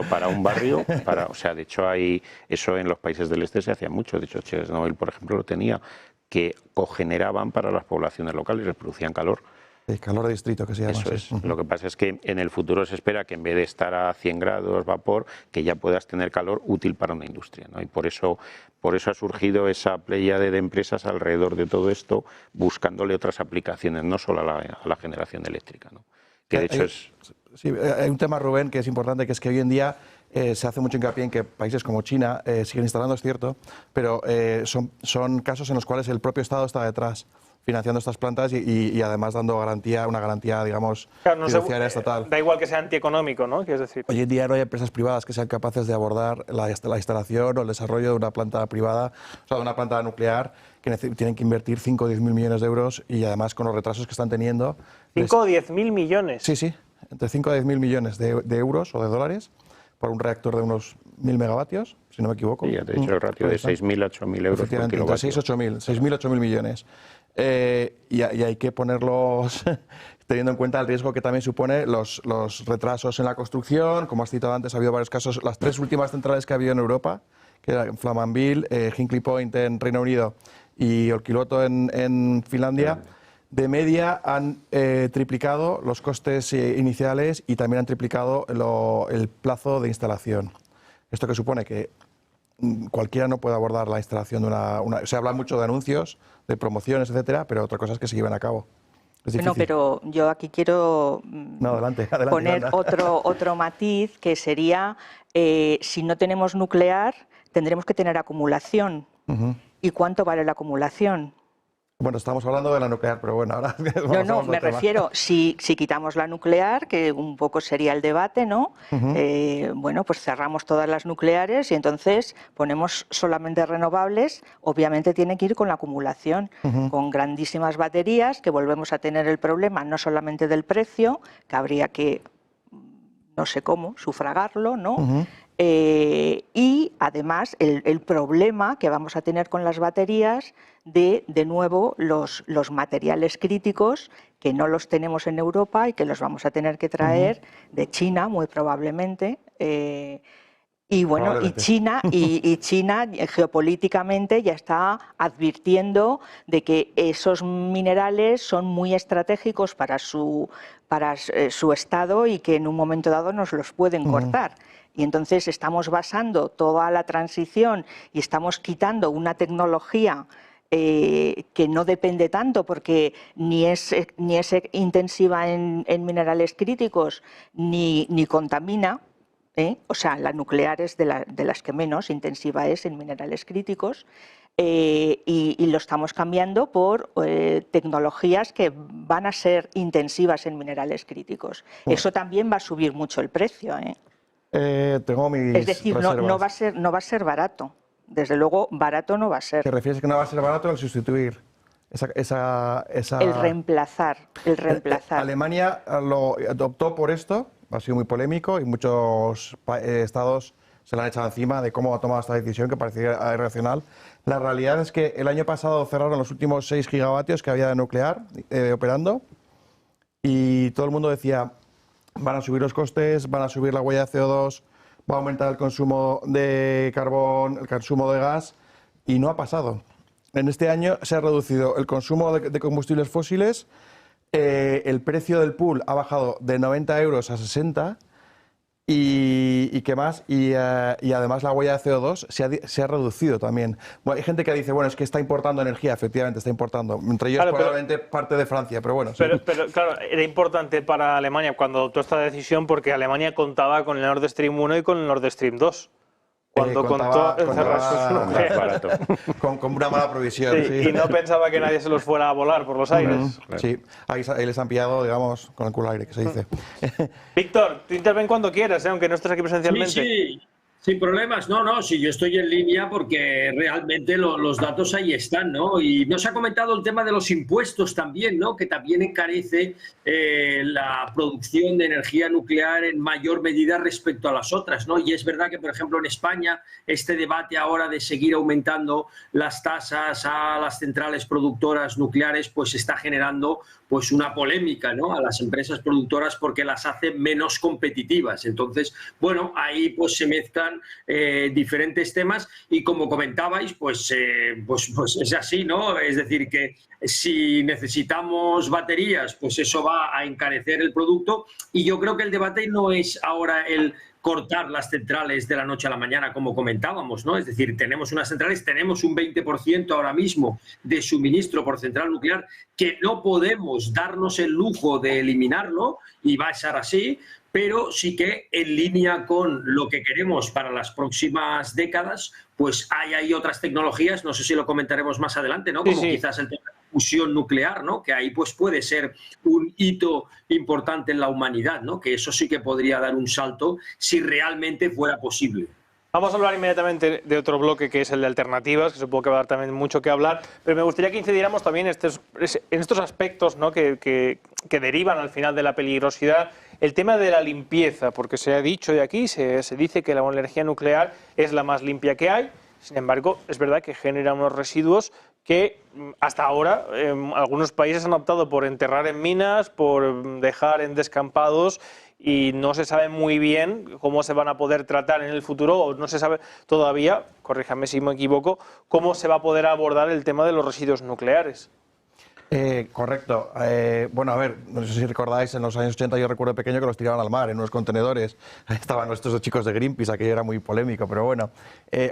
para un barrio, o sea, de hecho hay eso en los países del este se hacía mucho, de hecho Chernobyl, por ejemplo, lo tenía, que cogeneraban para las poblaciones locales, les producían calor. El calor de distrito, que se llama. Eso es. Lo que pasa es que en el futuro se espera que en vez de estar a 100 grados vapor, que ya puedas tener calor útil para una industria, ¿no? Y por eso ha surgido esa pléyade de empresas alrededor de todo esto, buscándole otras aplicaciones, no solo a la generación eléctrica, ¿no? Que de hecho Sí, hay un tema, Rubén, que es importante, que es que hoy en día se hace mucho hincapié en que países como China siguen instalando, es cierto, pero son casos en los cuales el propio Estado está detrás, financiando estas plantas y además dando una garantía, digamos, financiera estatal. Da igual que sea antieconómico, ¿no? ¿Quieres decir? Hoy en día no hay empresas privadas que sean capaces de abordar la instalación o el desarrollo de una planta privada, o sea, de una planta nuclear, que tienen que invertir 5 o 10.000 millones de euros, y además con los retrasos que están teniendo. ¿5 o 10.000 millones? Sí, entre 5 a 10.000 millones de euros o de dólares por un reactor de unos 1.000 megavatios, si no me equivoco. Sí, ya te he dicho el ratio de 6.000 a 8.000 euros por kilovatio. 6.000 millones. Y hay que ponerlos teniendo en cuenta el riesgo que también supone los retrasos en la construcción. Como has citado antes, ha habido varios casos. Las 3 últimas centrales que ha habido en Europa, que eran Flamanville, Hinkley Point en Reino Unido y Olkiluoto en Finlandia, de media han triplicado los costes iniciales y también han triplicado el plazo de instalación. Esto que supone que cualquiera no puede abordar la instalación de se habla mucho de anuncios, de promociones, etcétera, pero otra cosa es que se lleven a cabo. Bueno, pero yo aquí quiero poner otro matiz, que sería, si no tenemos nuclear, tendremos que tener acumulación. ¿Y cuánto vale la acumulación? Bueno, estamos hablando de la nuclear, pero bueno, ahora... No, me refiero, si quitamos la nuclear, que un poco sería el debate, ¿no? Bueno, pues cerramos todas las nucleares y entonces ponemos solamente renovables. Obviamente tiene que ir con la acumulación, con grandísimas baterías, que volvemos a tener el problema no solamente del precio, que habría que, no sé cómo, sufragarlo, ¿no? Y además el problema que vamos a tener con las baterías de nuevo, los materiales críticos que no los tenemos en Europa y que los vamos a tener que traer de China, muy probablemente. Y bueno, y China geopolíticamente ya está advirtiendo de que esos minerales son muy estratégicos para su estado y que en un momento dado nos los pueden cortar. Y entonces estamos basando toda la transición y estamos quitando una tecnología que no depende tanto porque ni es intensiva en minerales críticos ni contamina. O sea, la nuclear es de las que menos intensiva es en minerales críticos y lo estamos cambiando por tecnologías que van a ser intensivas en minerales críticos. Eso también va a subir mucho el precio. Tengo mis Es decir, no va a ser barato. Desde luego, barato no va a ser. ¿Te refieres que no va a ser barato el sustituir? El reemplazar. Alemania lo optó por esto, ha sido muy polémico y muchos estados se la han echado encima de cómo ha tomado esta decisión que parecía irracional. La realidad es que el año pasado cerraron los últimos 6 gigavatios que había de nuclear operando y todo el mundo decía, van a subir los costes, van a subir la huella de CO2, va a aumentar el consumo de carbón, el consumo de gas, y no ha pasado. En este año se ha reducido el consumo de combustibles fósiles, el precio del pool ha bajado de 90 euros a 60 y ¿qué más? Y además la huella de CO2 se ha reducido también. Bueno, hay gente que dice, bueno, es que está importando energía, efectivamente está importando, entre ellos probablemente parte de Francia, pero bueno. Pero claro, era importante para Alemania cuando adoptó esta decisión porque Alemania contaba con el Nord Stream 1 y con el Nord Stream 2. Cuando contó con una mala provisión. Sí. Y no pensaba que nadie se los fuera a volar por los aires. Sí, ahí les han pillado, digamos, con el culo al aire, que se dice. Víctor, tú interven cuando quieras, aunque no estés aquí presencialmente. Sí. Sin problemas, no, sí, yo estoy en línea porque realmente los datos ahí están, ¿no? Y nos ha comentado el tema de los impuestos también, ¿no? Que también encarece la producción de energía nuclear en mayor medida respecto a las otras, ¿no? Y es verdad que, por ejemplo, en España, este debate ahora de seguir aumentando las tasas a las centrales productoras nucleares, pues está generando pues una polémica, ¿no? A las empresas productoras porque las hace menos competitivas. Entonces, bueno, ahí pues se mezclan diferentes temas y como comentabais, pues es así, ¿no? Es decir, que si necesitamos baterías, pues eso va a encarecer el producto y yo creo que el debate no es ahora el cortar las centrales de la noche a la mañana, como comentábamos, ¿no? Es decir, tenemos unas centrales, tenemos un 20% ahora mismo de suministro por central nuclear que no podemos darnos el lujo de eliminarlo y va a ser así, pero sí que en línea con lo que queremos para las próximas décadas, pues hay otras tecnologías, no sé si lo comentaremos más adelante, ¿no? Como quizás el tema de fusión nuclear, ¿no? Que ahí pues puede ser un hito importante en la humanidad, ¿no? Que eso sí que podría dar un salto si realmente fuera posible. Vamos a hablar inmediatamente de otro bloque que es el de alternativas, que supongo que va a dar también mucho que hablar, pero me gustaría que incidiéramos también en estos aspectos, ¿no? que derivan al final de la peligrosidad. El tema de la limpieza, porque se ha dicho de aquí, se dice que la energía nuclear es la más limpia que hay, sin embargo, es verdad que genera unos residuos que hasta ahora algunos países han optado por enterrar en minas, por dejar en descampados y no se sabe muy bien cómo se van a poder tratar en el futuro, o no se sabe todavía, corríjame si me equivoco, cómo se va a poder abordar el tema de los residuos nucleares. Correcto. Bueno, a ver, no sé si recordáis, en los años 80 yo recuerdo pequeño que los tiraban al mar en unos contenedores. Ahí estaban estos chicos de Greenpeace, aquello era muy polémico, pero bueno.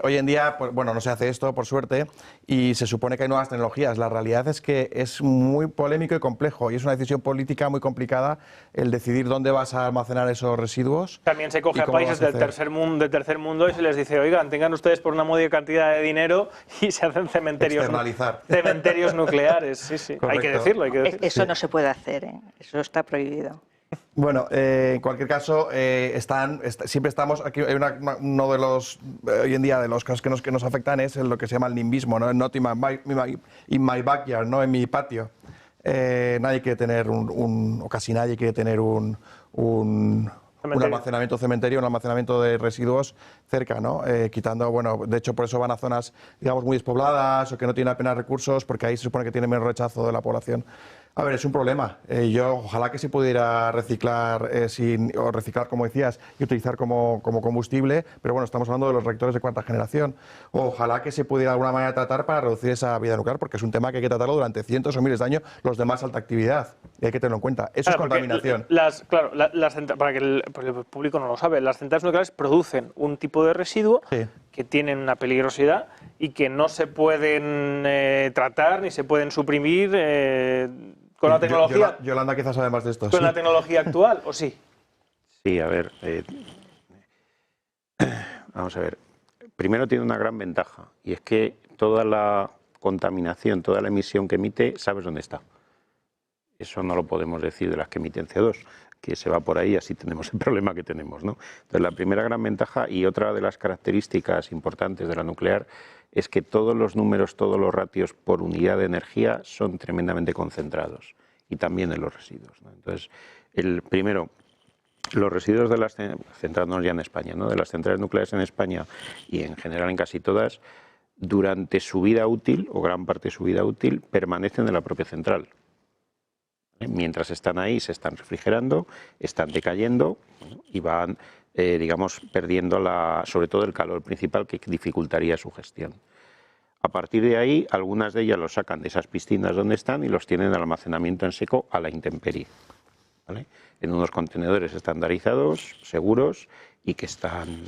Hoy en día, pues, bueno, no se hace esto, por suerte, y se supone que hay nuevas tecnologías. La realidad es que es muy polémico y complejo, y es una decisión política muy complicada el decidir dónde vas a almacenar esos residuos. También se coge a países del tercer mundo y se les dice, oigan, tengan ustedes por una módica cantidad de dinero y se hacen cementerios nucleares. Sí, sí. Hay que decirlo, hay que decirlo. Eso no se puede hacer, ¿eh? Eso está prohibido. Bueno, en cualquier caso, siempre estamos aquí. Hay uno de los, hoy en día, de los casos que nos afectan es lo que se llama el nimbismo, ¿no? Not in my backyard, ¿no? En mi patio. Nadie quiere tener o casi nadie quiere tener un un almacenamiento cementerio, un almacenamiento de residuos cerca, ¿no? Quitando, bueno, de hecho por eso van a zonas, digamos, muy despobladas o que no tienen apenas recursos, porque ahí se supone que tiene menos rechazo de la población. A ver, es un problema. Yo ojalá que se pudiera reciclar o reciclar, como decías, y utilizar como combustible, pero bueno, estamos hablando de los reactores de cuarta generación. Ojalá que se pudiera de alguna manera tratar para reducir esa vida nuclear, porque es un tema que hay que tratarlo durante cientos o miles de años, los de más alta actividad, y hay que tenerlo en cuenta. Eso es contaminación. Para que el público no lo sabe, las centrales nucleares producen un tipo de residuo que tienen una peligrosidad y que no se pueden tratar ni se pueden suprimir con la tecnología. Yolanda quizás sabe más de esto. ¿Con la tecnología actual o sí? Sí, a ver. Vamos a ver. Primero tiene una gran ventaja y es que toda la contaminación, toda la emisión que emite, sabes dónde está. Eso no lo podemos decir de las que emiten CO2, que se va por ahí, así tenemos el problema que tenemos, ¿no? Entonces, la primera gran ventaja y otra de las características importantes de la nuclear es que todos los números, todos los ratios por unidad de energía son tremendamente concentrados y también en los residuos, ¿no? Entonces, primero, los residuos de las, centrándonos ya en España, ¿no? De las centrales nucleares en España y en general en casi todas, durante su vida útil o gran parte de su vida útil permanecen en la propia central. Mientras están ahí se están refrigerando, están decayendo y van, digamos, perdiendo sobre todo el calor principal que dificultaría su gestión. A partir de ahí, algunas de ellas los sacan de esas piscinas donde están y los tienen en almacenamiento en seco a la intemperie, ¿vale? En unos contenedores estandarizados, seguros y que están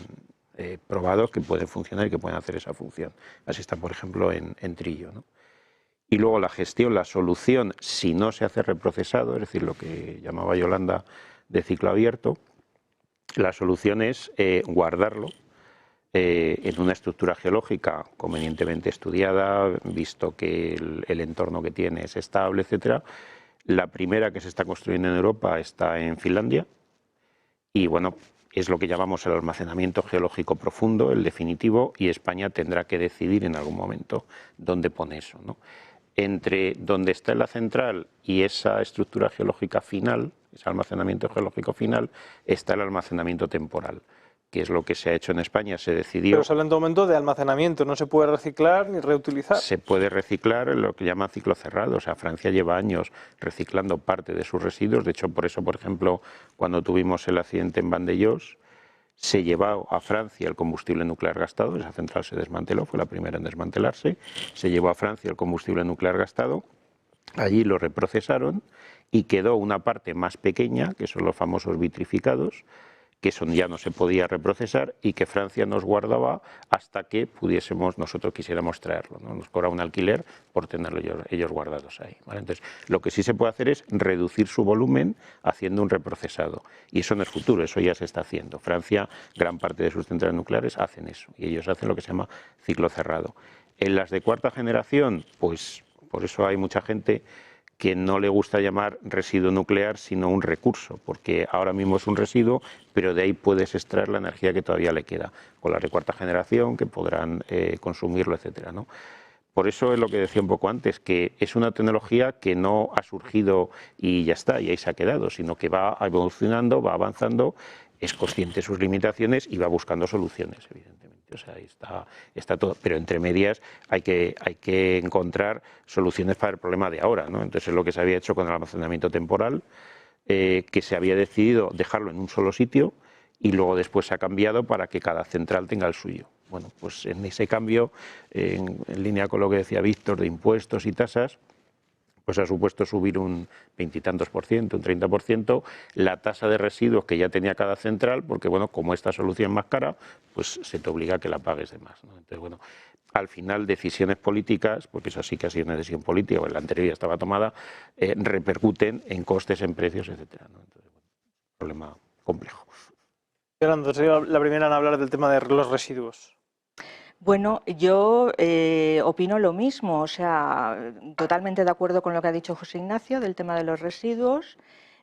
probados que pueden funcionar y que pueden hacer esa función. Así está, por ejemplo, en Trillo, ¿no? Y luego la gestión, la solución, si no se hace reprocesado, es decir, lo que llamaba Yolanda de ciclo abierto, la solución es guardarlo en una estructura geológica convenientemente estudiada, visto que el entorno que tiene es estable, etcétera. La primera que se está construyendo en Europa está en Finlandia y, bueno, es lo que llamamos el almacenamiento geológico profundo, el definitivo, y España tendrá que decidir en algún momento dónde pone eso, ¿no? Entre donde está la central y esa estructura geológica final, ese almacenamiento geológico final, está el almacenamiento temporal, que es lo que se ha hecho en España. Se decidió... Pero se habla en todo momento de almacenamiento, no se puede reciclar ni reutilizar. Se puede reciclar en lo que llaman ciclo cerrado. O sea, Francia lleva años reciclando parte de sus residuos. De hecho, por eso, por ejemplo, cuando tuvimos el accidente en Vandellós, se llevó a Francia el combustible nuclear gastado, esa central se desmanteló, fue la primera en desmantelarse, se llevó a Francia el combustible nuclear gastado, allí lo reprocesaron y quedó una parte más pequeña, que son los famosos vitrificados, que eso ya no se podía reprocesar y que Francia nos guardaba hasta que nosotros quisiéramos traerlo, ¿no? Nos cobraba un alquiler por tenerlo ellos guardados ahí, ¿vale? Entonces, lo que sí se puede hacer es reducir su volumen haciendo un reprocesado. Y eso no es futuro, eso ya se está haciendo. Francia, gran parte de sus centrales nucleares hacen eso y ellos hacen lo que se llama ciclo cerrado. En las de cuarta generación, pues por eso hay mucha gente que no le gusta llamar residuo nuclear, sino un recurso, porque ahora mismo es un residuo, pero de ahí puedes extraer la energía que todavía le queda, con las de cuarta generación, que podrán consumirlo, etcétera, ¿no? Por eso es lo que decía un poco antes, que es una tecnología que no ha surgido y ya está, y ahí se ha quedado, sino que va evolucionando, va avanzando, es consciente de sus limitaciones y va buscando soluciones, evidentemente. O sea, ahí está todo, pero entre medias hay que encontrar soluciones para el problema de ahora, ¿no? Entonces es lo que se había hecho con el almacenamiento temporal, que se había decidido dejarlo en un solo sitio y luego después se ha cambiado para que cada central tenga el suyo. Bueno, pues en ese cambio, en línea con lo que decía Víctor de impuestos y tasas, pues ha supuesto subir un 20 y tantos %, un 30%, la tasa de residuos que ya tenía cada central, porque bueno, como esta solución es más cara, pues se te obliga a que la pagues de más, ¿no? Entonces, bueno, al final decisiones políticas, porque eso sí que ha sido una decisión política, o la anterior ya estaba tomada, repercuten en costes, en precios, etcétera, ¿no? Entonces, bueno, problema complejo. Yolanda, soy la primera en hablar del tema de los residuos. Bueno, yo opino lo mismo, o sea, totalmente de acuerdo con lo que ha dicho José Ignacio del tema de los residuos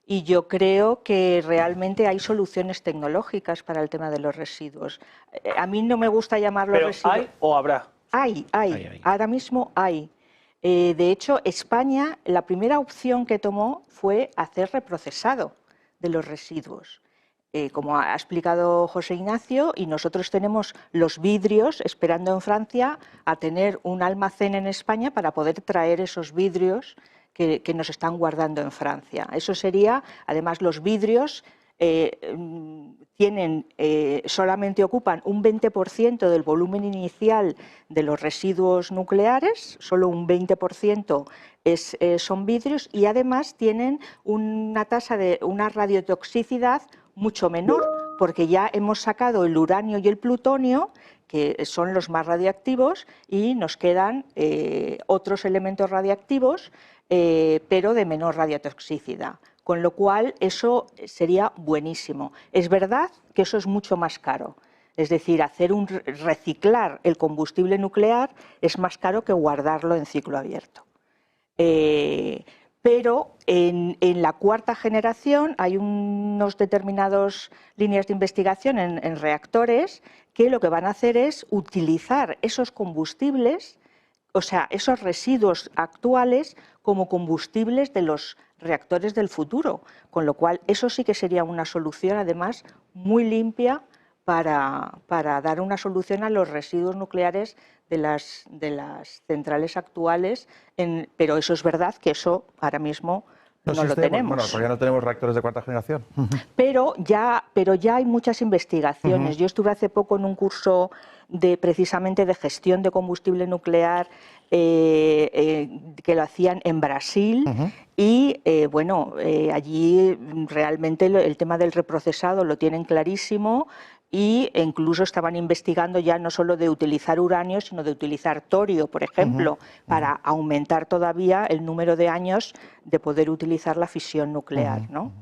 y yo creo que realmente hay soluciones tecnológicas para el tema de los residuos. A mí no me gusta llamarlos ¿Pero residuos. hay o habrá? Hay. Ahora mismo hay. De hecho, España, la primera opción que tomó fue hacer reprocesado de los residuos. como ha explicado José Ignacio, y nosotros tenemos los vidrios esperando en Francia a tener un almacén en España para poder traer esos vidrios que nos están guardando en Francia. Eso sería, además, los vidrios solamente ocupan un 20% del volumen inicial de los residuos nucleares, solo un 20% son vidrios, y además tienen una tasa de una radiotoxicidad mucho menor, porque ya hemos sacado el uranio y el plutonio, que son los más radiactivos, y nos quedan otros elementos radiactivos, pero de menor radiotoxicidad. Con lo cual, eso sería buenísimo. Es verdad que eso es mucho más caro. Es decir, reciclar el combustible nuclear es más caro que guardarlo en ciclo abierto. Pero en la cuarta generación hay unas determinadas líneas de investigación en reactores que lo que van a hacer es utilizar esos combustibles, o sea, esos residuos actuales, como combustibles de los reactores del futuro, con lo cual eso sí que sería una solución, además, muy limpia para dar una solución a los residuos nucleares de las centrales actuales, pero eso es verdad que eso ahora mismo no lo tenemos. Bueno, todavía no tenemos reactores de cuarta generación. Pero ya hay muchas investigaciones. Yo estuve hace poco en un curso precisamente de gestión de combustible nuclear que lo hacían en Brasil y allí realmente el tema del reprocesado lo tienen clarísimo, y incluso estaban investigando ya no solo de utilizar uranio, sino de utilizar torio, por ejemplo, para aumentar todavía el número de años de poder utilizar la fisión nuclear, ¿no?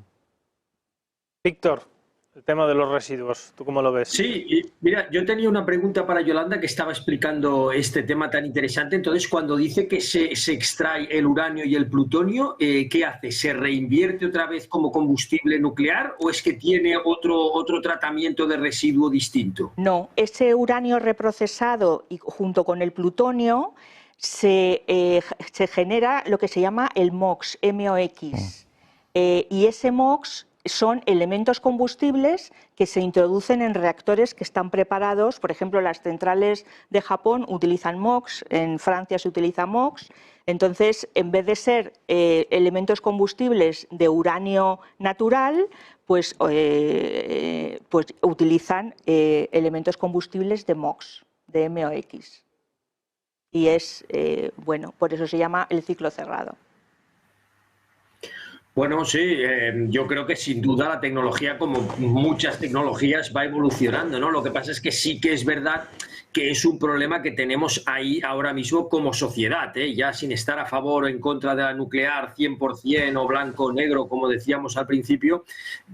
Víctor, el tema de los residuos, ¿tú cómo lo ves? Sí, mira, yo tenía una pregunta para Yolanda, que estaba explicando este tema tan interesante. Entonces, cuando dice que se extrae el uranio y el plutonio, ¿qué hace? ¿Se reinvierte otra vez como combustible nuclear o es que tiene otro tratamiento de residuo distinto? No, ese uranio reprocesado y junto con el plutonio se genera lo que se llama el MOX, MOX. Y ese MOX son elementos combustibles que se introducen en reactores que están preparados. Por ejemplo, las centrales de Japón utilizan MOX, en Francia se utiliza MOX. Entonces, en vez de ser elementos combustibles de uranio natural, pues utilizan elementos combustibles de MOX, de MOX. Y es, por eso se llama el ciclo cerrado. Bueno, sí, yo creo que sin duda la tecnología, como muchas tecnologías, va evolucionando, ¿no? Lo que pasa es que sí que es verdad que es un problema que tenemos ahí ahora mismo como sociedad, ya sin estar a favor o en contra de la nuclear 100% o blanco o negro, como decíamos al principio.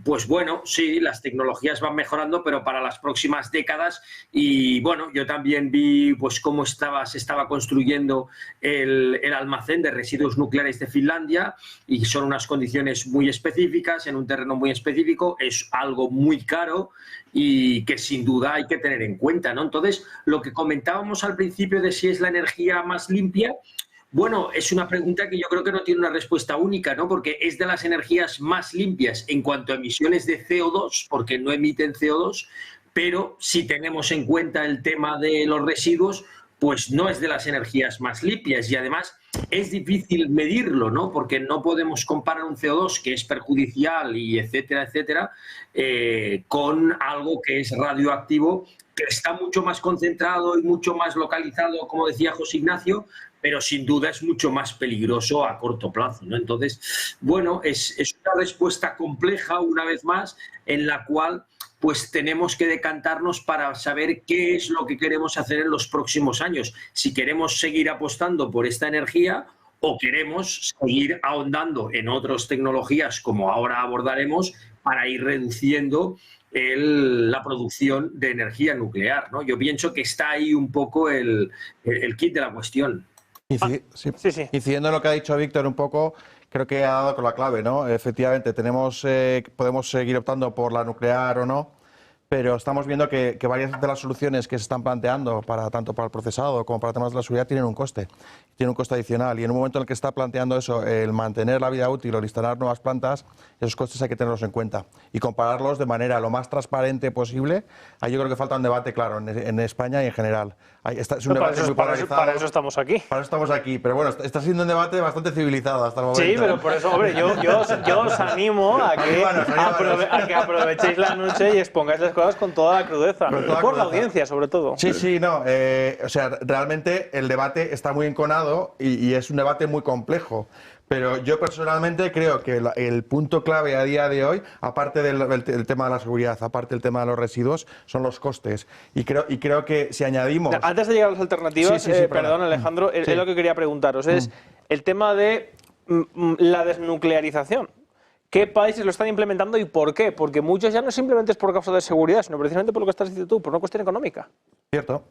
Pues bueno, sí, las tecnologías van mejorando, pero para las próximas décadas. Y bueno, yo también vi pues cómo se estaba construyendo el almacén de residuos nucleares de Finlandia, y son unas condiciones muy específicas, en un terreno muy específico, es algo muy caro y que sin duda hay que tener en cuenta, ¿no? Entonces, lo que comentábamos al principio de si es la energía más limpia, bueno, es una pregunta que yo creo que no tiene una respuesta única, ¿no? Porque es de las energías más limpias en cuanto a emisiones de CO2, porque no emiten CO2, pero si tenemos en cuenta el tema de los residuos, pues no es de las energías más limpias, y además es difícil medirlo, ¿no? Porque no podemos comparar un CO2 que es perjudicial y etcétera, etcétera, con algo que es radioactivo, que está mucho más concentrado y mucho más localizado, como decía José Ignacio, pero sin duda es mucho más peligroso a corto plazo, ¿no? Entonces, bueno, es una respuesta compleja, una vez más, en la cual pues tenemos que decantarnos para saber qué es lo que queremos hacer en los próximos años. Si queremos seguir apostando por esta energía o queremos seguir ahondando en otras tecnologías, como ahora abordaremos, para ir reduciendo la producción de energía nuclear, ¿no? Yo pienso que está ahí un poco el kit de la cuestión. Sí. Incidiendo en lo que ha dicho Víctor un poco, creo que ha dado con la clave, ¿no? Efectivamente, podemos seguir optando por la nuclear o no, pero estamos viendo que varias de las soluciones que se están planteando, tanto para el procesado como para temas de la seguridad, tienen un coste adicional. Y en un momento en el que está planteando eso, el mantener la vida útil o el instalar nuevas plantas, esos costes hay que tenerlos en cuenta y compararlos de manera lo más transparente posible. Ahí yo creo que falta un debate claro en España y en general. Es un debate muy polarizado. Para eso estamos aquí. Para eso estamos aquí, pero bueno, está siendo un debate bastante civilizado hasta el momento. Sí, pero por eso, hombre, yo os animo a que aprovechéis la noche y expongáis las cosas con toda la crudeza. Por la audiencia, sobre todo. Sí, no. O sea, realmente el debate está muy enconado y es un debate muy complejo. Pero yo personalmente creo que el punto clave a día de hoy, aparte del tema de la seguridad, aparte del tema de los residuos, son los costes. Y creo que si añadimos... Antes de llegar a las alternativas, perdón Alejandro, es lo que quería preguntaros, es el tema de la desnuclearización. ¿Qué países lo están implementando y por qué? Porque muchos ya no simplemente es por causa de seguridad, sino precisamente por lo que estás diciendo tú, por una cuestión económica. Cierto.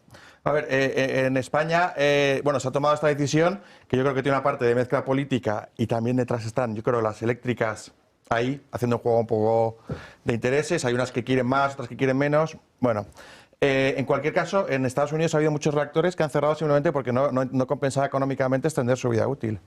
A ver, en España, se ha tomado esta decisión, que yo creo que tiene una parte de mezcla política y también detrás están, yo creo, las eléctricas ahí, haciendo un juego un poco de intereses. Hay unas que quieren más, otras que quieren menos. Bueno, en cualquier caso, en Estados Unidos ha habido muchos reactores que han cerrado simplemente porque no compensaba económicamente extender su vida útil.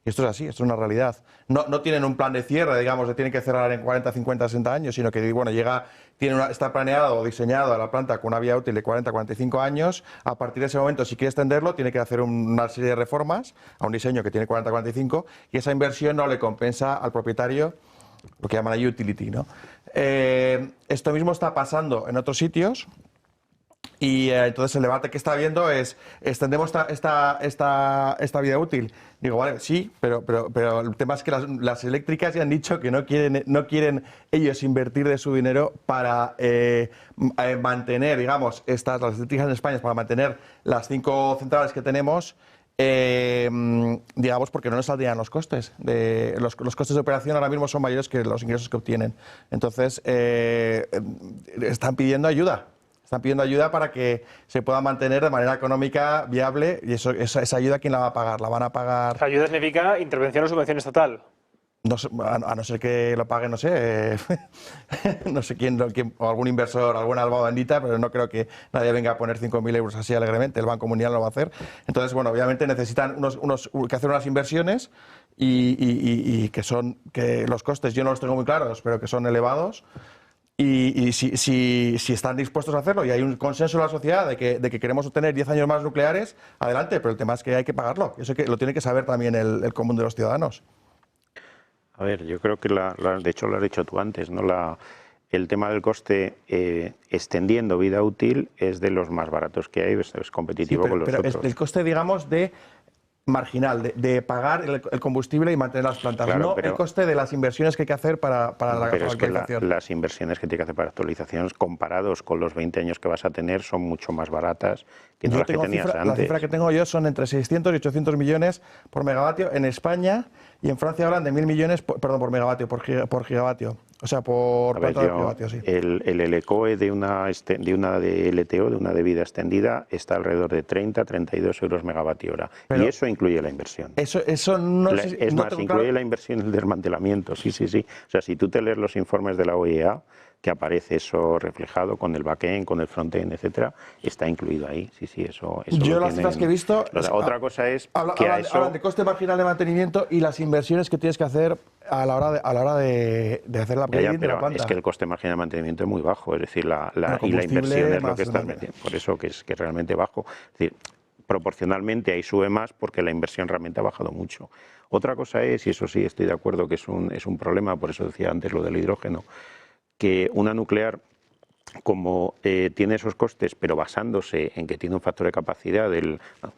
Y esto es así, esto es una realidad. No tienen un plan de cierre, digamos, de tienen que cerrar en 40, 50, 60 años, sino que, bueno, está planeado o diseñado la planta con una vida útil de 40, 45 años. A partir de ese momento, si quiere extenderlo, tiene que hacer una serie de reformas a un diseño que tiene 40, 45, y esa inversión no le compensa al propietario, lo que llaman ahí utility, ¿no? Esto mismo está pasando en otros sitios. Y entonces el debate que está habiendo es, ¿extendemos esta vida útil? Digo, vale, sí, pero el tema es que las eléctricas ya han dicho que no quieren ellos invertir de su dinero para mantener, digamos, las eléctricas en España, para mantener las 5 centrales que tenemos, digamos, porque no les saldrían los costes. Los costes de operación ahora mismo son mayores que los ingresos que obtienen. Entonces, están pidiendo ayuda. Están pidiendo ayuda para que se pueda mantener de manera económica viable y esa ayuda, ¿quién la va a pagar? ¿La van a pagar? Ayuda significa intervención o subvención estatal. No sé, a no ser que lo pague, no sé, no sé quién, o algún inversor, alguna alma bendita, pero no creo que nadie venga a poner 5.000 euros así alegremente. El Banco Mundial lo va a hacer. Entonces, bueno, obviamente necesitan que hacer unas inversiones y que los costes yo no los tengo muy claros, pero que son elevados. Y si están dispuestos a hacerlo y hay un consenso en la sociedad de que queremos obtener 10 años más nucleares, adelante, pero el tema es que hay que pagarlo. Eso lo tiene que saber también el común de los ciudadanos. A ver, yo creo que, de hecho lo has dicho tú antes, ¿no? El tema del coste extendiendo vida útil es de los más baratos que hay, es competitivo con los otros. El coste, digamos, marginal, de pagar el combustible y mantener las plantas, claro, no el coste de las inversiones que hay que hacer para la actualización. Que las inversiones que tiene que hacer para actualizaciones, comparados con los 20 años que vas a tener, son mucho más baratas que las que tenías antes. La cifra que tengo yo son entre 600 y 800 millones por megavatio en España, y en Francia hablan de 1.000 millones, por megavatio, por gigavatio. O sea, por planta de gigavatio, sí. El LCOE de una de LTO, de una de vida extendida, está alrededor de 30-32 euros megavatio hora. Pero y eso incluye la inversión. Eso no es más, incluye la inversión y el desmantelamiento, sí. O sea, si tú te lees los informes de la OEA, que aparece eso reflejado con el backend, con el frontend, etcétera, está incluido ahí. Sí, eso yo las cifras que he visto... Otra cosa es hablan de coste marginal de mantenimiento y las inversiones que tienes que hacer a la hora de hacer la upgrading de la planta. Es que el coste marginal de mantenimiento es muy bajo, es decir, y la inversión es lo que estás metiendo. Por eso que es realmente bajo. Es decir, proporcionalmente ahí sube más porque la inversión realmente ha bajado mucho. Otra cosa es, y eso sí estoy de acuerdo que es un problema, por eso decía antes lo del hidrógeno, que una nuclear, como tiene esos costes, pero basándose en que tiene un factor de capacidad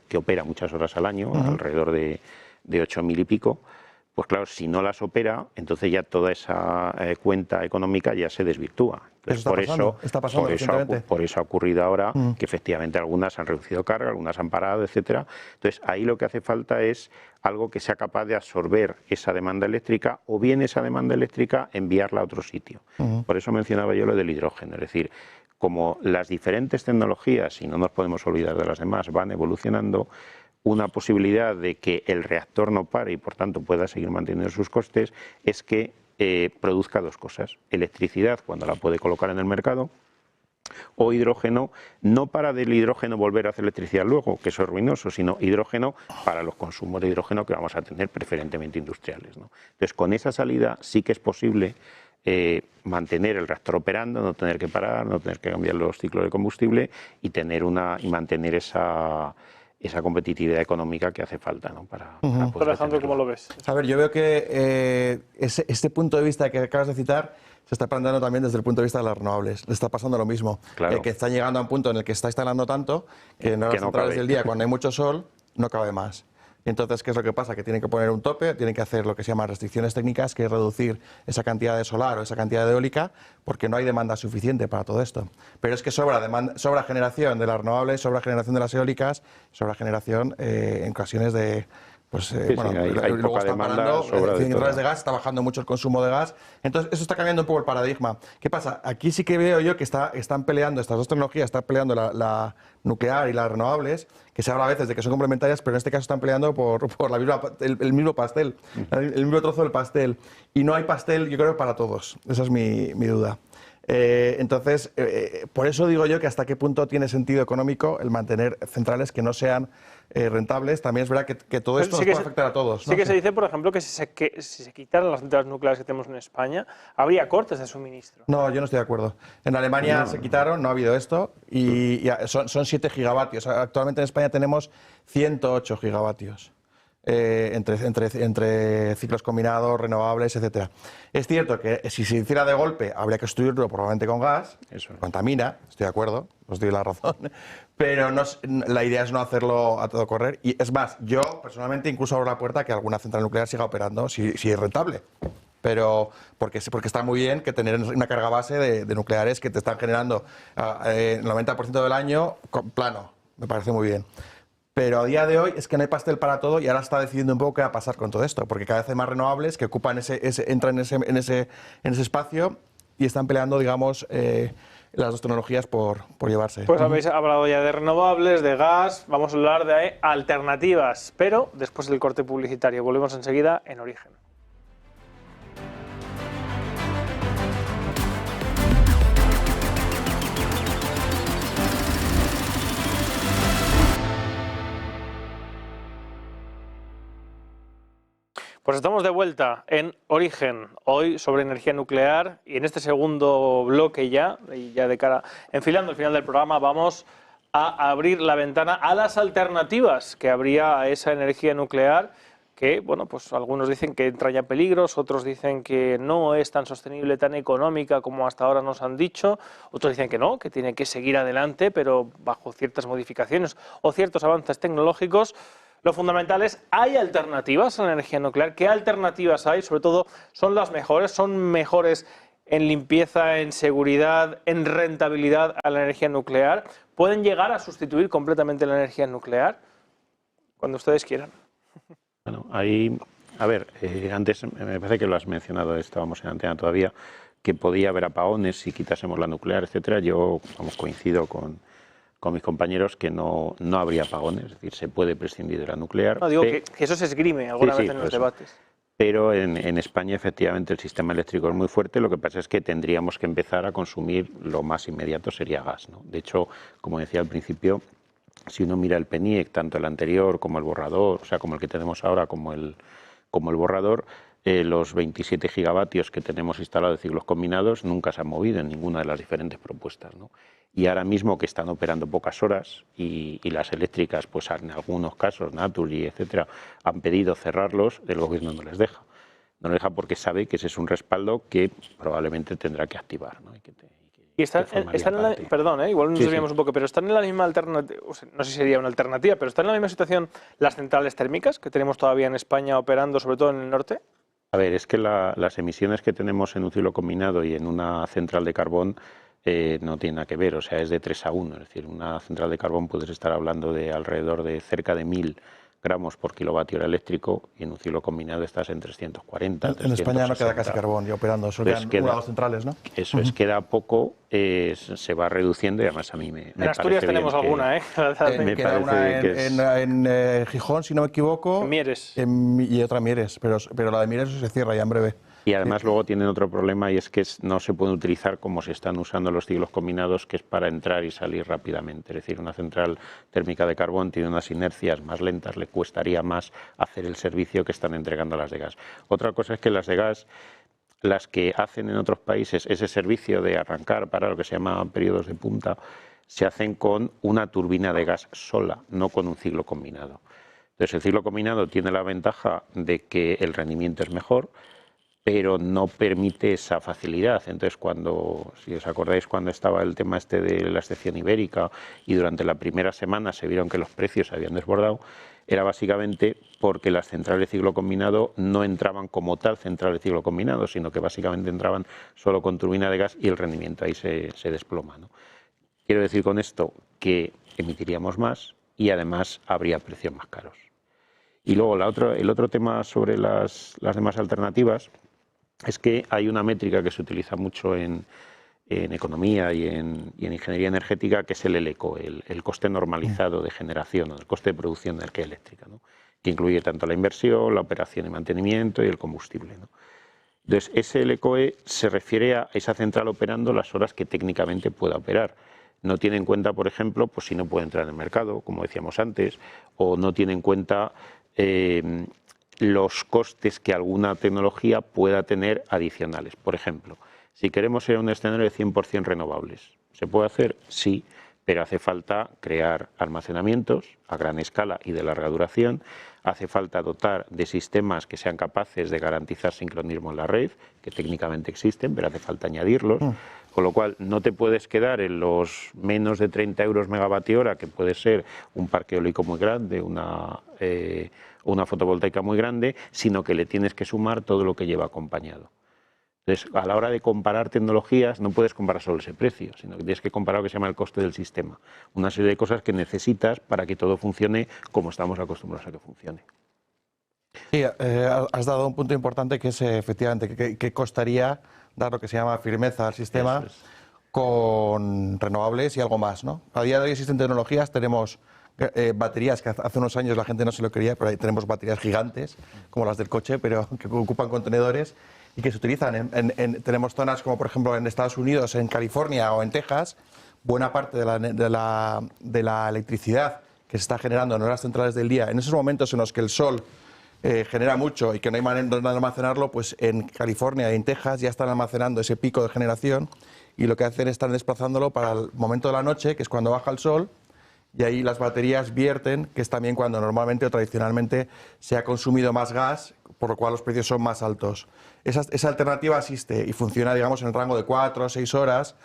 que opera muchas horas al año, alrededor de 8.000 y pico, pues claro, si no las opera, entonces ya toda esa cuenta económica ya se desvirtúa. Entonces, por eso ha ocurrido ahora que efectivamente algunas han reducido carga, algunas han parado, etcétera. Entonces, ahí lo que hace falta es algo que sea capaz de absorber esa demanda eléctrica o bien esa demanda eléctrica enviarla a otro sitio. Por eso mencionaba yo lo del hidrógeno, es decir, como las diferentes tecnologías, y no nos podemos olvidar de las demás, van evolucionando, una posibilidad de que el reactor no pare y por tanto pueda seguir manteniendo sus costes es que produzca dos cosas: electricidad cuando la puede colocar en el mercado o hidrógeno, no para del hidrógeno volver a hacer electricidad luego, que eso es ruinoso, sino hidrógeno para los consumos de hidrógeno que vamos a tener preferentemente industriales, ¿no? Entonces, con esa salida sí que es posible mantener el reactor operando, no tener que parar, no tener que cambiar los ciclos de combustible y mantener esa competitividad económica que hace falta, ¿no? para poder Alejandro, ¿cómo lo ves? A ver, yo veo que este punto de vista que acabas de citar se está planteando también desde el punto de vista de las renovables. Le está pasando lo mismo, Claro. que están llegando a un punto en el que está instalando tanto que en las Que no centrales cabe. del día, cuando hay mucho sol, no cabe más. Y entonces, ¿qué es lo que pasa? Que tienen que poner un tope, tienen que hacer lo que se llama restricciones técnicas, que es reducir esa cantidad de solar o esa cantidad de eólica, porque no hay demanda suficiente para todo esto. Pero es que sobra generación de las renovables, sobra generación de las eólicas, sobra generación en ocasiones de... Pues, bueno, hay luego poca están demanda, parando, sobra de centrales todo. de gas, está bajando mucho el consumo de gas. Entonces, eso está cambiando un poco el paradigma. ¿Qué pasa? Aquí sí que veo yo que están peleando, estas dos tecnologías, están peleando la nuclear y las renovables, que se habla a veces de que son complementarias, pero en este caso están peleando por el mismo pastel, el mismo trozo del pastel. Y no hay pastel, yo creo, para todos. Esa es mi duda. Entonces, por eso digo yo que hasta qué punto tiene sentido económico el mantener centrales que no sean rentables. También es verdad que todo esto Sí nos que puede afectar a todos, Sí ¿no? que se dice, por ejemplo, que si se quitaran las centrales nucleares que tenemos en España, habría cortes de suministro. No, yo no estoy de acuerdo. En Alemania se quitaron, no ha habido esto, y son 7 gigavatios. Actualmente en España tenemos 108 gigavatios. Entre ciclos combinados, renovables, etcétera. Es cierto que si se hiciera de golpe habría que sustituirlo probablemente con gas, Eso es. contamina, estoy de acuerdo, os doy la razón, pero la idea es no hacerlo a todo correr. Y es más, yo personalmente incluso abro la puerta a que alguna central nuclear siga operando si es rentable. Pero porque está muy bien que tener una carga base de nucleares que te están generando el 90% del año plano, me parece muy bien. Pero a día de hoy es que no hay pastel para todo y ahora está decidiendo un poco qué va a pasar con todo esto, porque cada vez hay más renovables que ocupan entran en ese espacio y están peleando, digamos, las dos tecnologías por llevarse. Pues habéis hablado ya de renovables, de gas, vamos a hablar de alternativas, pero después del corte publicitario. Volvemos enseguida en Origen. Pues estamos de vuelta en Origen, hoy sobre energía nuclear, y en este segundo bloque ya de cara, enfilando el final del programa, vamos a abrir la ventana a las alternativas que habría a esa energía nuclear, que, bueno, pues algunos dicen que entraña peligros, otros dicen que no es tan sostenible, tan económica como hasta ahora nos han dicho, otros dicen que no, que tiene que seguir adelante, pero bajo ciertas modificaciones o ciertos avances tecnológicos. Lo fundamental es, ¿hay alternativas a la energía nuclear? ¿Qué alternativas hay? Sobre todo, ¿son las mejores? ¿Son mejores en limpieza, en seguridad, en rentabilidad a la energía nuclear? ¿Pueden llegar a sustituir completamente la energía nuclear? Cuando ustedes quieran. Bueno, ahí, a ver, antes me parece que lo has mencionado, estábamos en antena todavía, que podía haber apagones si quitásemos la nuclear, etcétera. Yo coincido con mis compañeros que no habría apagones, es decir, se puede prescindir de la nuclear. No, digo que eso se esgrime alguna vez en los debates. Pero en España, efectivamente, el sistema eléctrico es muy fuerte. Lo que pasa es que tendríamos que empezar a consumir, lo más inmediato sería gas, ¿no? De hecho, como decía al principio, si uno mira el PNIEC, tanto el anterior como el borrador, o sea, como el que tenemos ahora, como el borrador, los 27 gigavatios que tenemos instalados de ciclos combinados nunca se han movido en ninguna de las diferentes propuestas, ¿no? Y ahora mismo que están operando pocas horas y las eléctricas, pues en algunos casos, Naturgy, etcétera, han pedido cerrarlos, el gobierno no les deja. No les deja porque sabe que ese es un respaldo que probablemente tendrá que activar, ¿no? Y están en la, perdón, igual nos desviamos un poco, pero están en la misma alternativa, no sé si sería una alternativa, pero están en la misma situación las centrales térmicas que tenemos todavía en España operando, sobre todo en el norte. A ver, es que las emisiones que tenemos en un ciclo combinado y en una central de carbón no tienen nada que ver, o sea, es de 3 a 1, es decir, una central de carbón puedes estar hablando de alrededor de cerca de 1000 gramos por kilovatio hora eléctrico y en un ciclo combinado estás en 340. En España no queda casi carbón ya operando, solo quedan una o dos centrales, ¿no? Eso es, queda poco, se va reduciendo y además a mí me en Asturias tenemos alguna, ¿eh? Queda una en Gijón, si no me equivoco. En Mieres. Y otra en Mieres, pero la de Mieres se cierra ya en breve. Y además luego tienen otro problema, y es que no se pueden utilizar como se están usando los ciclos combinados, que es para entrar y salir rápidamente. Es decir, una central térmica de carbón tiene unas inercias más lentas, le cuestaría más hacer el servicio que están entregando las de gas. Otra cosa es que las de gas, las que hacen en otros países ese servicio de arrancar para lo que se llama periodos de punta, se hacen con una turbina de gas sola, no con un ciclo combinado. Entonces el ciclo combinado tiene la ventaja de que el rendimiento es mejor, pero no permite esa facilidad. Entonces, si os acordáis, cuando estaba el tema este de la excepción ibérica y durante la primera semana se vieron que los precios se habían desbordado, era básicamente porque las centrales de ciclo combinado no entraban como tal centrales de ciclo combinado, sino que básicamente entraban solo con turbina de gas y el rendimiento ahí se desploma, ¿no? Quiero decir con esto que emitiríamos más y además habría precios más caros. Y luego el otro tema sobre las demás alternativas es que hay una métrica que se utiliza mucho en economía y en ingeniería energética, que es el LECO, el coste normalizado de generación, o el coste de producción de energía eléctrica, ¿no? Que incluye tanto la inversión, la operación y mantenimiento y el combustible, ¿no? Entonces, ese LECOE se refiere a esa central operando las horas que técnicamente pueda operar. No tiene en cuenta, por ejemplo, pues si no puede entrar en el mercado, como decíamos antes, o no tiene en cuenta los costes que alguna tecnología pueda tener adicionales. Por ejemplo, si queremos ir a un escenario de 100% renovables, ¿se puede hacer? Sí, pero hace falta crear almacenamientos a gran escala y de larga duración, hace falta dotar de sistemas que sean capaces de garantizar sincronismo en la red, que técnicamente existen, pero hace falta añadirlos, con lo cual no te puedes quedar en los menos de 30 euros megavatio hora, que puede ser un parque eólico muy grande, una fotovoltaica muy grande, sino que le tienes que sumar todo lo que lleva acompañado. Entonces, a la hora de comparar tecnologías, no puedes comparar solo ese precio, sino que tienes que comparar lo que se llama el coste del sistema. Una serie de cosas que necesitas para que todo funcione como estamos acostumbrados a que funcione. Sí, has dado un punto importante que es efectivamente que costaría dar lo que se llama firmeza al sistema con renovables y algo más, ¿no? A día de hoy existen tecnologías, tenemos baterías que hace unos años la gente no se lo quería, pero ahí tenemos baterías gigantes, como las del coche, pero que ocupan contenedores y que se utilizan. Tenemos zonas como, por ejemplo, en Estados Unidos, en California o en Texas, buena parte de la electricidad que se está generando en horas centrales del día, en esos momentos en los que el sol genera mucho y que no hay manera de almacenarlo, pues en California y en Texas ya están almacenando ese pico de generación y lo que hacen es estar desplazándolo para el momento de la noche, que es cuando baja el sol, y ahí las baterías vierten, que es también cuando normalmente o tradicionalmente se ha consumido más gas, por lo cual los precios son más altos. Esa alternativa existe y funciona, digamos, en el rango de 4 o 6 horas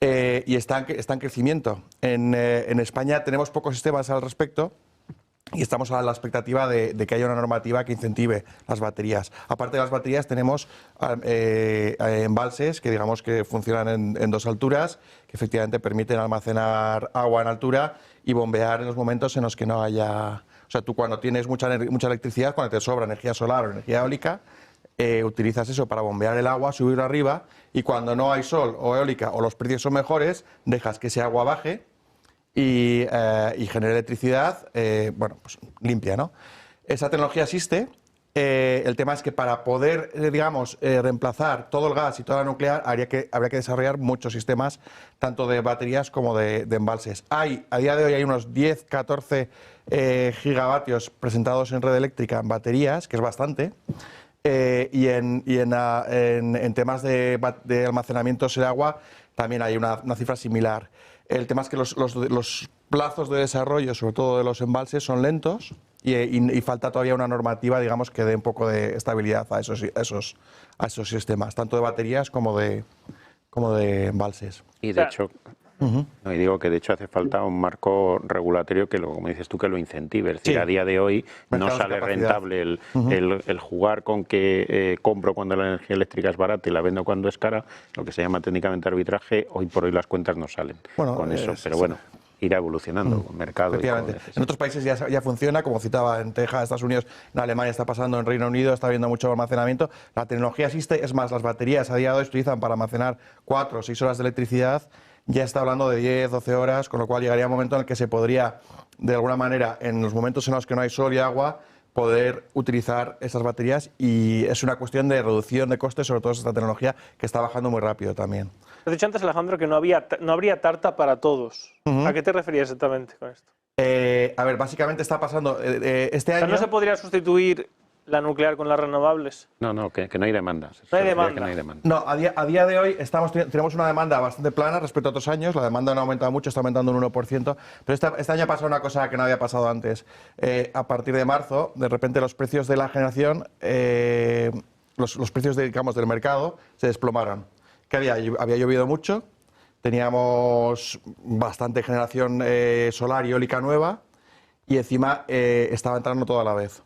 y está en crecimiento. En España tenemos pocos sistemas al respecto y estamos a la expectativa de que haya una normativa que incentive las baterías. Aparte de las baterías tenemos embalses que digamos que funcionan en 2 alturas, que efectivamente permiten almacenar agua en altura y bombear en los momentos en los que no haya... O sea, tú cuando tienes mucha electricidad, cuando te sobra energía solar o energía eólica, utilizas eso para bombear el agua, subirlo arriba, y cuando no hay sol o eólica o los precios son mejores, dejas que ese agua baje y genere electricidad, bueno, pues limpia, ¿no? Esa tecnología existe. El tema es que para poder, digamos, reemplazar todo el gas y toda la nuclear, habría que desarrollar muchos sistemas, tanto de baterías como de embalses. A día de hoy hay unos 10, 14 gigavatios presentados en red eléctrica en baterías, que es bastante, y en temas de almacenamientos de agua también hay una cifra similar. El tema es que los plazos de desarrollo, sobre todo de los embalses, son lentos y falta todavía una normativa, digamos, que dé un poco de estabilidad a esos sistemas, tanto de baterías como de embalses. Y de hecho, y digo que de hecho hace falta un marco regulatorio que, como dices tú, que lo incentive. Es decir, a día de hoy no sale rentable el jugar con que compro cuando la energía eléctrica es barata y la vendo cuando es cara, lo que se llama técnicamente arbitraje. Hoy por hoy las cuentas no salen con eso, pero bueno, irá evolucionando el mercado. Efectivamente. En otros países ya funciona, como citaba, en Texas, Estados Unidos, en Alemania está pasando, en Reino Unido está habiendo mucho almacenamiento. La tecnología existe, es más, las baterías a día de hoy se utilizan para almacenar 4 o 6 horas de electricidad. Ya está hablando de 10, 12 horas, con lo cual llegaría un momento en el que se podría, de alguna manera, en los momentos en los que no hay sol y agua, poder utilizar esas baterías, y es una cuestión de reducción de costes, sobre todo esta tecnología que está bajando muy rápido también. Has dicho antes, Alejandro, que no habría tarta para todos. ¿A qué te referías exactamente con esto? A ver, básicamente está pasando este O sea, año... ¿no se podría sustituir la nuclear con las renovables? No, que no hay demandas. No hay Se refiere a demanda. que no hay demanda. No, a día de hoy tenemos una demanda bastante plana respecto a otros años. La demanda no ha aumentado mucho, está aumentando un 1%. Pero este año ha pasado una cosa que no había pasado antes. A partir de marzo, de repente los precios de la generación, los precios digamos, del mercado, se desplomaron. ¿Qué había? Había llovido mucho, teníamos bastante generación solar y eólica nueva, y encima estaba entrando todo a la vez.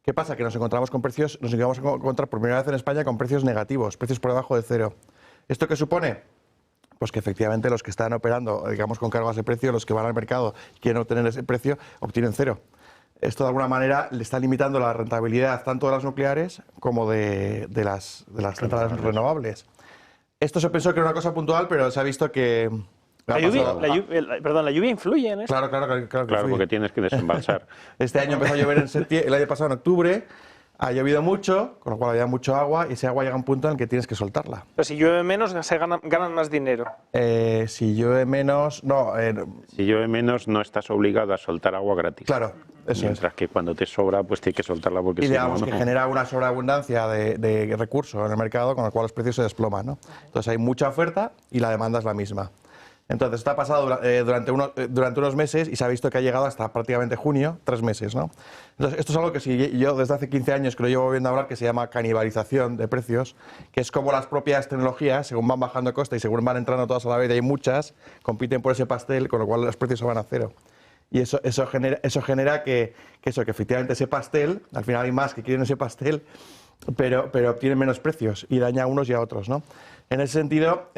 ¿Qué pasa? Que nos encontramos con precios, nos íbamos a encontrar por primera vez en España con precios negativos, precios por debajo de cero. ¿Esto qué supone? Pues que efectivamente los que están operando, digamos, con cargas de precio, los que van al mercado y quieren obtener ese precio, obtienen cero. Esto de alguna manera le está limitando la rentabilidad tanto de las nucleares como de las centrales renovables. Esto se pensó que era una cosa puntual, pero se ha visto que... La lluvia influye en esto. Claro, porque tienes que desembalsar. Este año empezó a llover en septiembre, el año pasado en octubre, ha llovido mucho, con lo cual había mucho agua, y ese agua llega a un punto en el que tienes que soltarla. Pero si llueve menos, ganan más dinero. Si llueve menos, no. Si llueve menos, no estás obligado a soltar agua gratis. Claro, eso Mientras que cuando te sobra, pues tienes que soltarla porque y si digamos no, que no. genera una sobreabundancia de recursos en el mercado, con lo cual los precios se desploman, ¿no? Entonces hay mucha oferta y la demanda es la misma. Entonces, esto ha pasado durante unos meses y se ha visto que ha llegado hasta prácticamente junio, 3 meses, ¿no? Entonces, esto es algo que si yo desde hace 15 años que lo llevo viendo hablar, que se llama canibalización de precios, que es como las propias tecnologías, según van bajando de coste y según van entrando todas a la vez, y hay muchas, compiten por ese pastel, con lo cual los precios se van a cero. Y eso genera que efectivamente ese pastel, al final hay más que quieren ese pastel, pero obtienen menos precios y daña a unos y a otros, ¿no? En ese sentido,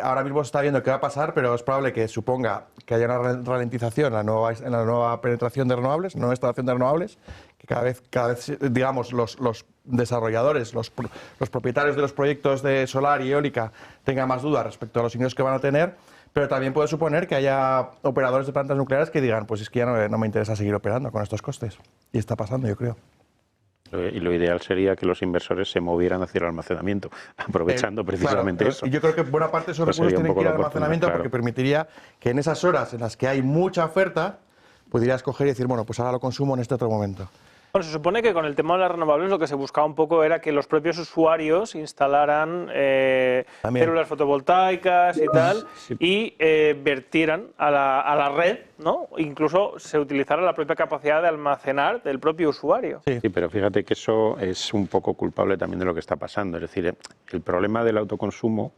ahora mismo se está viendo qué va a pasar, pero es probable que suponga que haya una ralentización en la nueva penetración de renovables, en la nueva instalación de renovables, que cada vez digamos, los desarrolladores, los propietarios de los proyectos de solar y eólica tengan más dudas respecto a los ingresos que van a tener, pero también puede suponer que haya operadores de plantas nucleares que digan, pues es que ya no me interesa seguir operando con estos costes. Y está pasando, yo creo. Y lo ideal sería que los inversores se movieran hacia el almacenamiento, aprovechando precisamente eso. Y yo creo que buena parte de esos Pues recursos sería un tienen que poco ir lo al oportuno, almacenamiento, claro. porque permitiría que en esas horas en las que hay mucha oferta, pudieras coger y decir, bueno, pues ahora lo consumo en este otro momento. Bueno, se supone que con el tema de las renovables lo que se buscaba un poco era que los propios usuarios instalaran células fotovoltaicas y tal, y vertieran a la red, ¿no? Incluso se utilizara la propia capacidad de almacenar del propio usuario. Sí, pero fíjate que eso es un poco culpable también de lo que está pasando. Es decir, el problema del autoconsumo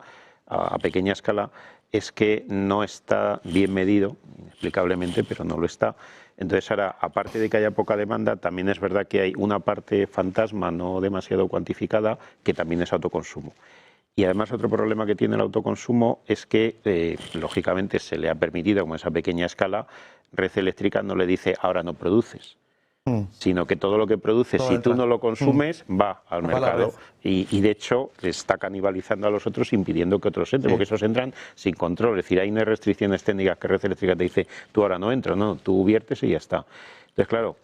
a pequeña escala es que no está bien medido, inexplicablemente, pero no lo está. Entonces ahora, aparte de que haya poca demanda, también es verdad que hay una parte fantasma no demasiado cuantificada que también es autoconsumo. Y además otro problema que tiene el autoconsumo es que, lógicamente, se le ha permitido, como esa pequeña escala, Red Eléctrica no le dice ahora no produces, sino que todo lo que produces, si tú no lo consumes, va al mercado. Y de hecho está canibalizando a los otros, impidiendo que otros entren, porque esos entran sin control. Es decir, hay unas restricciones técnicas que Red Eléctrica te dice, tú ahora no entras, no, tú viertes y ya está. Entonces, claro,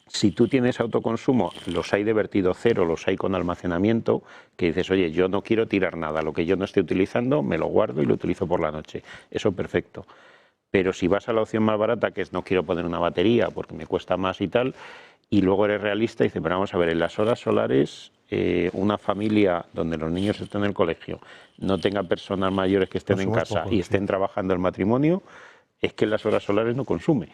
si tú tienes autoconsumo, los hay de vertido cero, los hay con almacenamiento, que dices, oye, yo no quiero tirar nada, lo que yo no esté utilizando me lo guardo y lo utilizo por la noche. Eso perfecto. Pero si vas a la opción más barata, que es no quiero poner una batería porque me cuesta más y tal, y luego eres realista y dices, pero vamos a ver, en las horas solares, una familia donde los niños estén en el colegio, no tenga personas mayores que estén en casa y estén trabajando el matrimonio, es que en las horas solares no consume.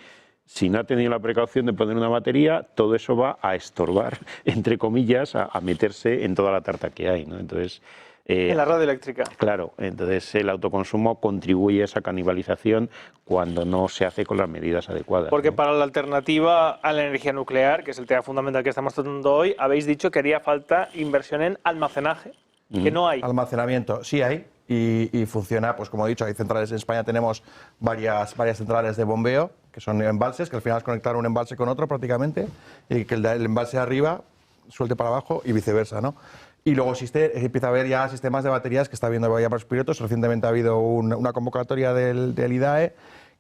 Si no ha tenido la precaución de poner una batería, todo eso va a estorbar, entre comillas, a meterse en toda la tarta que hay, ¿no? Entonces, en la red eléctrica. Claro, entonces el autoconsumo contribuye a esa canibalización cuando no se hace con las medidas adecuadas. Porque ¿no? para la alternativa a la energía nuclear, que es el tema fundamental que estamos tratando hoy, habéis dicho que haría falta inversión en almacenaje, que no hay. Almacenamiento, sí hay, y funciona, pues como he dicho, hay centrales en España, tenemos varias centrales de bombeo, que son embalses, que al final es conectar un embalse con otro prácticamente, y que el embalse de arriba suelte para abajo y viceversa, ¿no? Y luego empieza a haber ya sistemas de baterías que está viendo ya varios pilotos. Recientemente ha habido una convocatoria del IDAE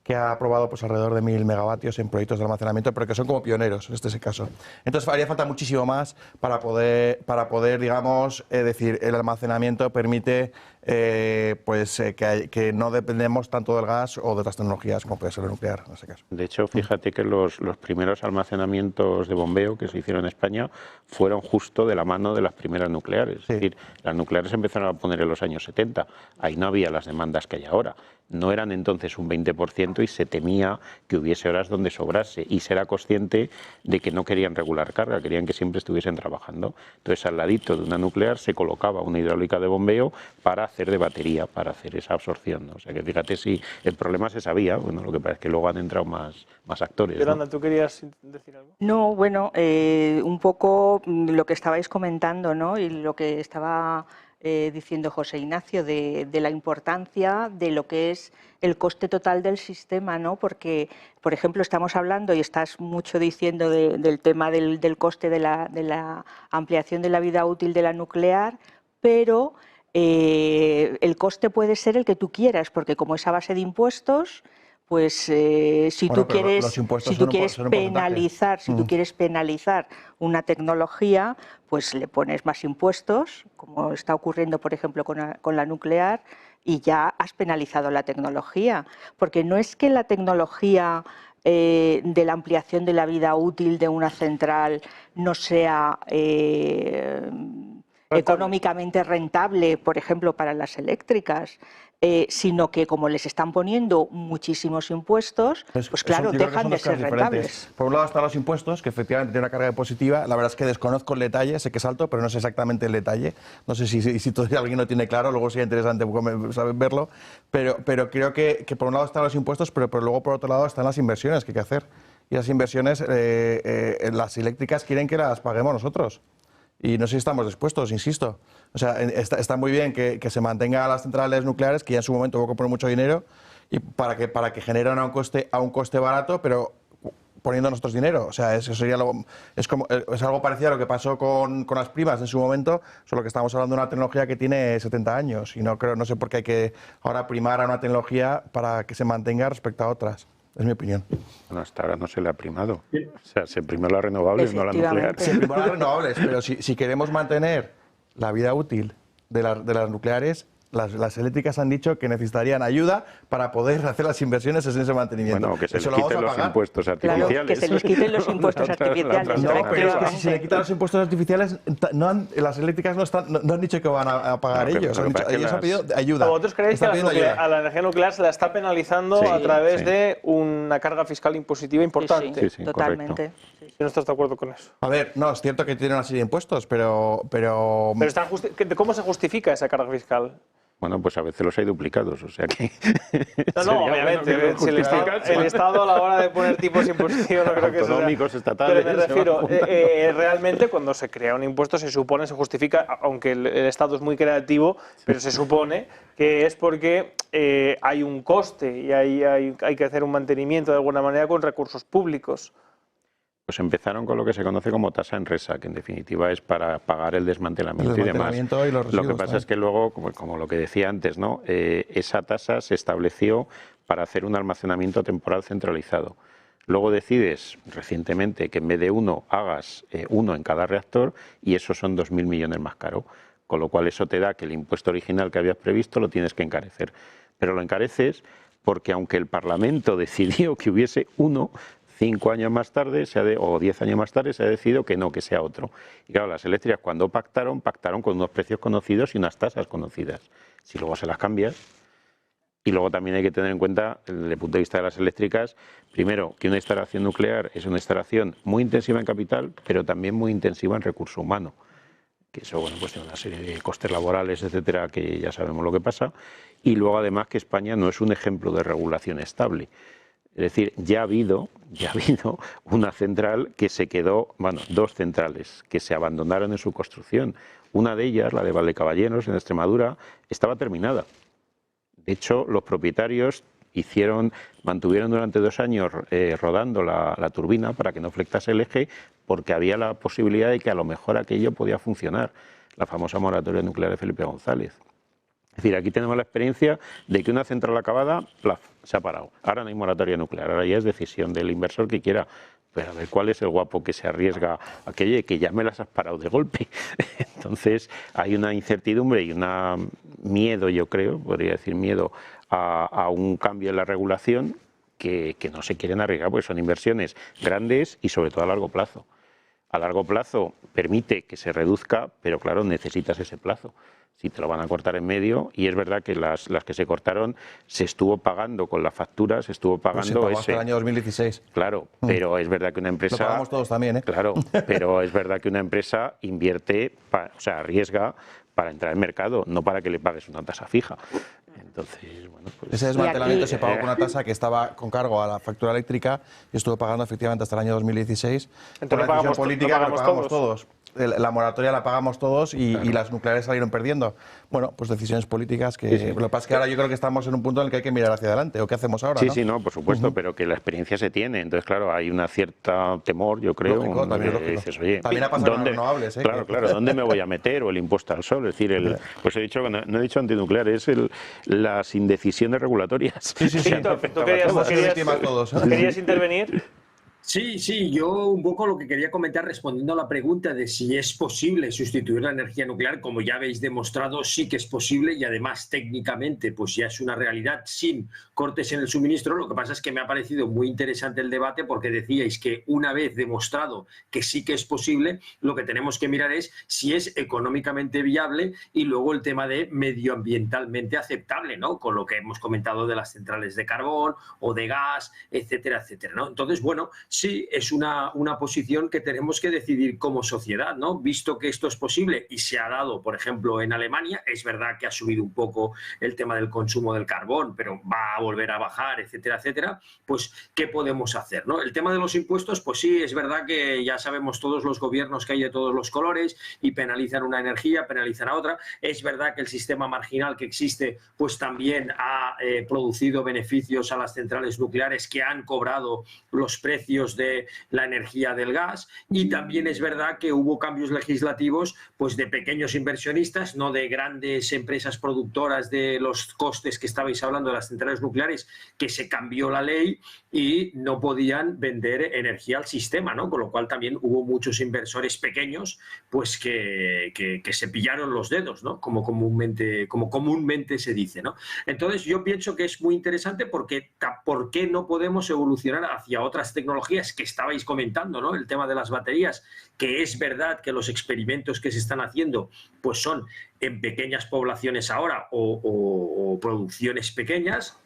que ha aprobado pues alrededor de 1000 megavatios en proyectos de almacenamiento, pero que son como pioneros en este caso. Entonces haría falta muchísimo más para poder digamos, decir, el almacenamiento permite que no dependemos tanto del gas o de otras tecnologías como puede ser el nuclear en este caso. De hecho, fíjate que los primeros almacenamientos de bombeo que se hicieron en España fueron justo de la mano de las primeras nucleares. Sí. Es decir, las nucleares empezaron a poner en los años 70. Ahí no había las demandas que hay ahora. No eran entonces un 20% y se temía que hubiese horas donde sobrase. Y se era consciente de que no querían regular carga, querían que siempre estuviesen trabajando. Entonces, al ladito de una nuclear se colocaba una hidráulica de bombeo para hacer de batería, para hacer esa absorción, ¿no? O sea que fíjate si el problema se sabía, bueno, lo que pasa es que luego han entrado más actores, ¿no? Yolanda, ¿tú querías decir algo? No, bueno, un poco lo que estabais comentando, ¿no? Y lo que estaba diciendo José Ignacio de la importancia de lo que es el coste total del sistema, ¿no? Porque, por ejemplo, estamos hablando, y estás mucho diciendo del tema del coste de la ampliación de la vida útil de la nuclear, pero el coste puede ser el que tú quieras, porque como es a base de impuestos, pues si tú quieres penalizar, si tú quieres penalizar una tecnología, pues le pones más impuestos, como está ocurriendo, por ejemplo, con la nuclear, y ya has penalizado la tecnología, porque no es que la tecnología de la ampliación de la vida útil de una central no sea económicamente rentable, por ejemplo, para las eléctricas, sino que como les están poniendo muchísimos impuestos, pues claro, dejan de ser rentables. Por un lado están los impuestos, que efectivamente tienen una carga positiva. La verdad es que desconozco el detalle, sé que es alto, pero no sé exactamente el detalle. No sé si todavía alguien lo tiene claro, luego sería interesante saber verlo. Pero creo que por un lado están los impuestos, pero luego por otro lado están las inversiones que hay que hacer. Y las inversiones, las eléctricas quieren que las paguemos nosotros. Y no sé si estamos dispuestos, insisto. O sea, está muy bien que se mantengan las centrales nucleares, que ya en su momento hubo que poner mucho dinero, y para que generen a un coste barato, pero poniendo nosotros dinero. O sea, eso sería es algo parecido a lo que pasó con las primas en su momento, solo que estamos hablando de una tecnología que tiene 70 años. Y no sé por qué hay que ahora primar a una tecnología para que se mantenga respecto a otras. Es mi opinión. Bueno, hasta ahora no se le ha primado. O sea, se primó las renovables, no la nuclear. Se primó las renovables, pero si queremos mantener la vida útil de las nucleares, las eléctricas han dicho que necesitarían ayuda para poder hacer las inversiones en ese mantenimiento. Bueno, que se les quiten los impuestos artificiales. Claro, que se les quiten los impuestos artificiales. No, pero es que si se le quitan los impuestos artificiales, las eléctricas no han dicho que van a pagar ellos. Ellos han pedido ayuda. ¿Vosotros creéis que a la energía nuclear se la está penalizando a través de una carga fiscal impositiva importante? Sí, totalmente. ¿No estás de acuerdo con eso? A ver, no, es cierto que tiene una serie de impuestos, pero ¿cómo se justifica esa carga fiscal? Bueno, pues a veces los hay duplicados, o sea que... No, obviamente, si el Estado a la hora de poner tipos impositivos no creo que sea... Autonómicos, estatales... Pero me refiero, realmente cuando se crea un impuesto se justifica, aunque el Estado es muy creativo, pero se supone que es porque hay un coste y hay que hacer un mantenimiento de alguna manera con recursos públicos. Pues empezaron con lo que se conoce como tasa Enresa, que en definitiva es para pagar el desmantelamiento y demás. Y los residuos, lo que pasa es que luego, como lo que decía antes, ¿no? Esa tasa se estableció para hacer un almacenamiento temporal centralizado. Luego decides recientemente que en vez de uno hagas uno en cada reactor y eso son 2.000 millones más caro. Con lo cual eso te da que el impuesto original que habías previsto lo tienes que encarecer. Pero lo encareces porque aunque el Parlamento decidió que hubiese uno, 5 años más tarde o 10 años más tarde se ha decidido que no, que sea otro. Y claro, las eléctricas cuando pactaron con unos precios conocidos y unas tasas conocidas. Si luego se las cambias, y luego también hay que tener en cuenta, desde el punto de vista de las eléctricas, primero, que una instalación nuclear es una instalación muy intensiva en capital, pero también muy intensiva en recurso humano. Que eso, bueno, pues tiene una serie de costes laborales, etcétera, que ya sabemos lo que pasa. Y luego además que España no es un ejemplo de regulación estable. Es decir, ya ha habido una central que se quedó, bueno, 2 centrales que se abandonaron en su construcción. Una de ellas, la de Valdecaballeros, en Extremadura, estaba terminada. De hecho, los propietarios mantuvieron durante 2 años rodando la turbina para que no flectase el eje, porque había la posibilidad de que a lo mejor aquello podía funcionar. La famosa moratoria nuclear de Felipe González. Es decir, aquí tenemos la experiencia de que una central acabada, plaf, se ha parado. Ahora no hay moratoria nuclear, ahora ya es decisión del inversor que quiera. Pero a ver, ¿cuál es el guapo que se arriesga a aquello que ya me las has parado de golpe? Entonces hay una incertidumbre y un miedo, yo creo, podría decir miedo a un cambio en la regulación que no se quieren arriesgar, porque son inversiones grandes y sobre todo a largo plazo. A largo plazo permite que se reduzca, pero claro, necesitas ese plazo. Si te lo van a cortar en medio, y es verdad que las que se cortaron se estuvo pagando con la factura, se estuvo pagando se pagó hasta el año 2016. Claro, pero es verdad que una empresa... Lo pagamos todos también, ¿eh? Claro, pero es verdad que una empresa invierte, o sea, arriesga para entrar al mercado, no para que le pagues una tasa fija. Entonces, bueno, pues... Ese desmantelamiento se pagó con una tasa que estaba con cargo a la factura eléctrica y estuvo pagando efectivamente hasta el año 2016. Entonces por la decisión política lo pagamos todos. La moratoria la pagamos todos y las nucleares salieron perdiendo. Bueno, pues decisiones políticas que... Sí. Lo que pasa es que ahora yo creo que estamos en un punto en el que hay que mirar hacia adelante. ¿O qué hacemos ahora? Sí, ¿no? sí, no, por supuesto, pero que la experiencia se tiene. Entonces, claro, hay una cierta temor, yo creo. Lógico, también que lógico. dices, oye, También ha pasado con las renovables, ¿eh? Claro, ¿dónde me voy a meter? O el impuesto al sol. Es decir, pues he dicho, no he dicho antinuclear, es las indecisiones regulatorias. Sí. Víctor, ¿tú querías intervenir? Sí, yo un poco lo que quería comentar respondiendo a la pregunta de si es posible sustituir la energía nuclear, como ya habéis demostrado, sí que es posible y además técnicamente pues ya es una realidad sin cortes en el suministro. Lo que pasa es que me ha parecido muy interesante el debate porque decíais que una vez demostrado que sí que es posible, lo que tenemos que mirar es si es económicamente viable y luego el tema de medioambientalmente aceptable, ¿no? Con lo que hemos comentado de las centrales de carbón o de gas, etcétera, etcétera, ¿no? Entonces, bueno, sí, es una posición que tenemos que decidir como sociedad, ¿no? Visto que esto es posible y se ha dado, por ejemplo, en Alemania, es verdad que ha subido un poco el tema del consumo del carbón, pero va a volver a bajar, etcétera, etcétera, pues, ¿qué podemos hacer, ¿no? El tema de los impuestos, pues sí, es verdad que ya sabemos todos los gobiernos que hay de todos los colores y penalizan una energía, penalizan a otra. Es verdad que el sistema marginal que existe, pues también ha producido beneficios a las centrales nucleares que han cobrado los precios de la energía del gas, y también es verdad que hubo cambios legislativos pues de pequeños inversionistas, no de grandes empresas productoras de los costes que estabais hablando de las centrales nucleares, que se cambió la ley y no podían vender energía al sistema, ¿no? Con lo cual también hubo muchos inversores pequeños pues que se pillaron los dedos, ¿no? Como comúnmente se dice, ¿no? Entonces yo pienso que es muy interesante porque ¿por qué no podemos evolucionar hacia otras tecnologías que estabais comentando, ¿no? El tema de las baterías, que es verdad que los experimentos que se están haciendo pues son en pequeñas poblaciones ahora o producciones pequeñas,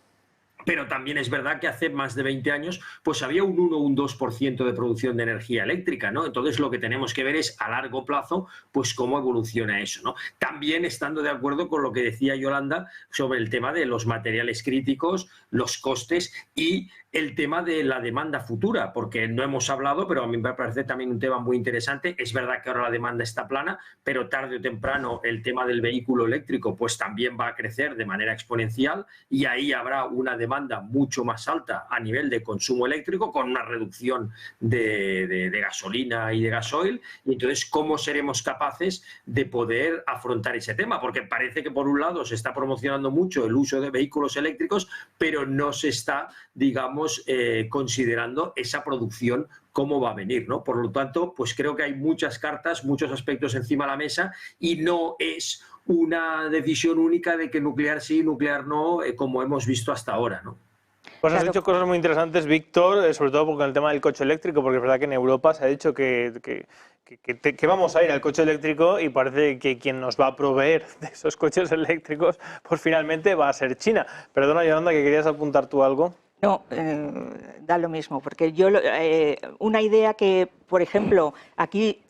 pero también es verdad que hace más de 20 años pues había un 1 o un 2% de producción de energía eléctrica, ¿no? Entonces lo que tenemos que ver es a largo plazo pues cómo evoluciona eso, ¿no? También estando de acuerdo con lo que decía Yolanda sobre el tema de los materiales críticos, los costes y el tema de la demanda futura, porque no hemos hablado, pero a mí me parece también un tema muy interesante. Es verdad que ahora la demanda está plana, pero tarde o temprano el tema del vehículo eléctrico pues también va a crecer de manera exponencial y ahí habrá una demanda mucho más alta a nivel de consumo eléctrico con una reducción de gasolina y de gasoil. Y entonces, ¿cómo seremos capaces de poder afrontar ese tema? Porque parece que por un lado se está promocionando mucho el uso de vehículos eléctricos, pero no se está, digamos, considerando esa producción cómo va a venir, ¿no? Por lo tanto, pues creo que hay muchas cartas, muchos aspectos encima de la mesa y no es una decisión única de que nuclear sí, nuclear no, como hemos visto hasta ahora, ¿no? Pues has dicho cosas muy interesantes, Víctor, sobre todo con el tema del coche eléctrico, porque es verdad que en Europa se ha dicho que vamos a ir al coche eléctrico y parece que quien nos va a proveer de esos coches eléctricos, pues finalmente va a ser China. Perdona, Yolanda, que querías apuntar tú algo. No, da lo mismo, porque yo una idea que, por ejemplo, aquí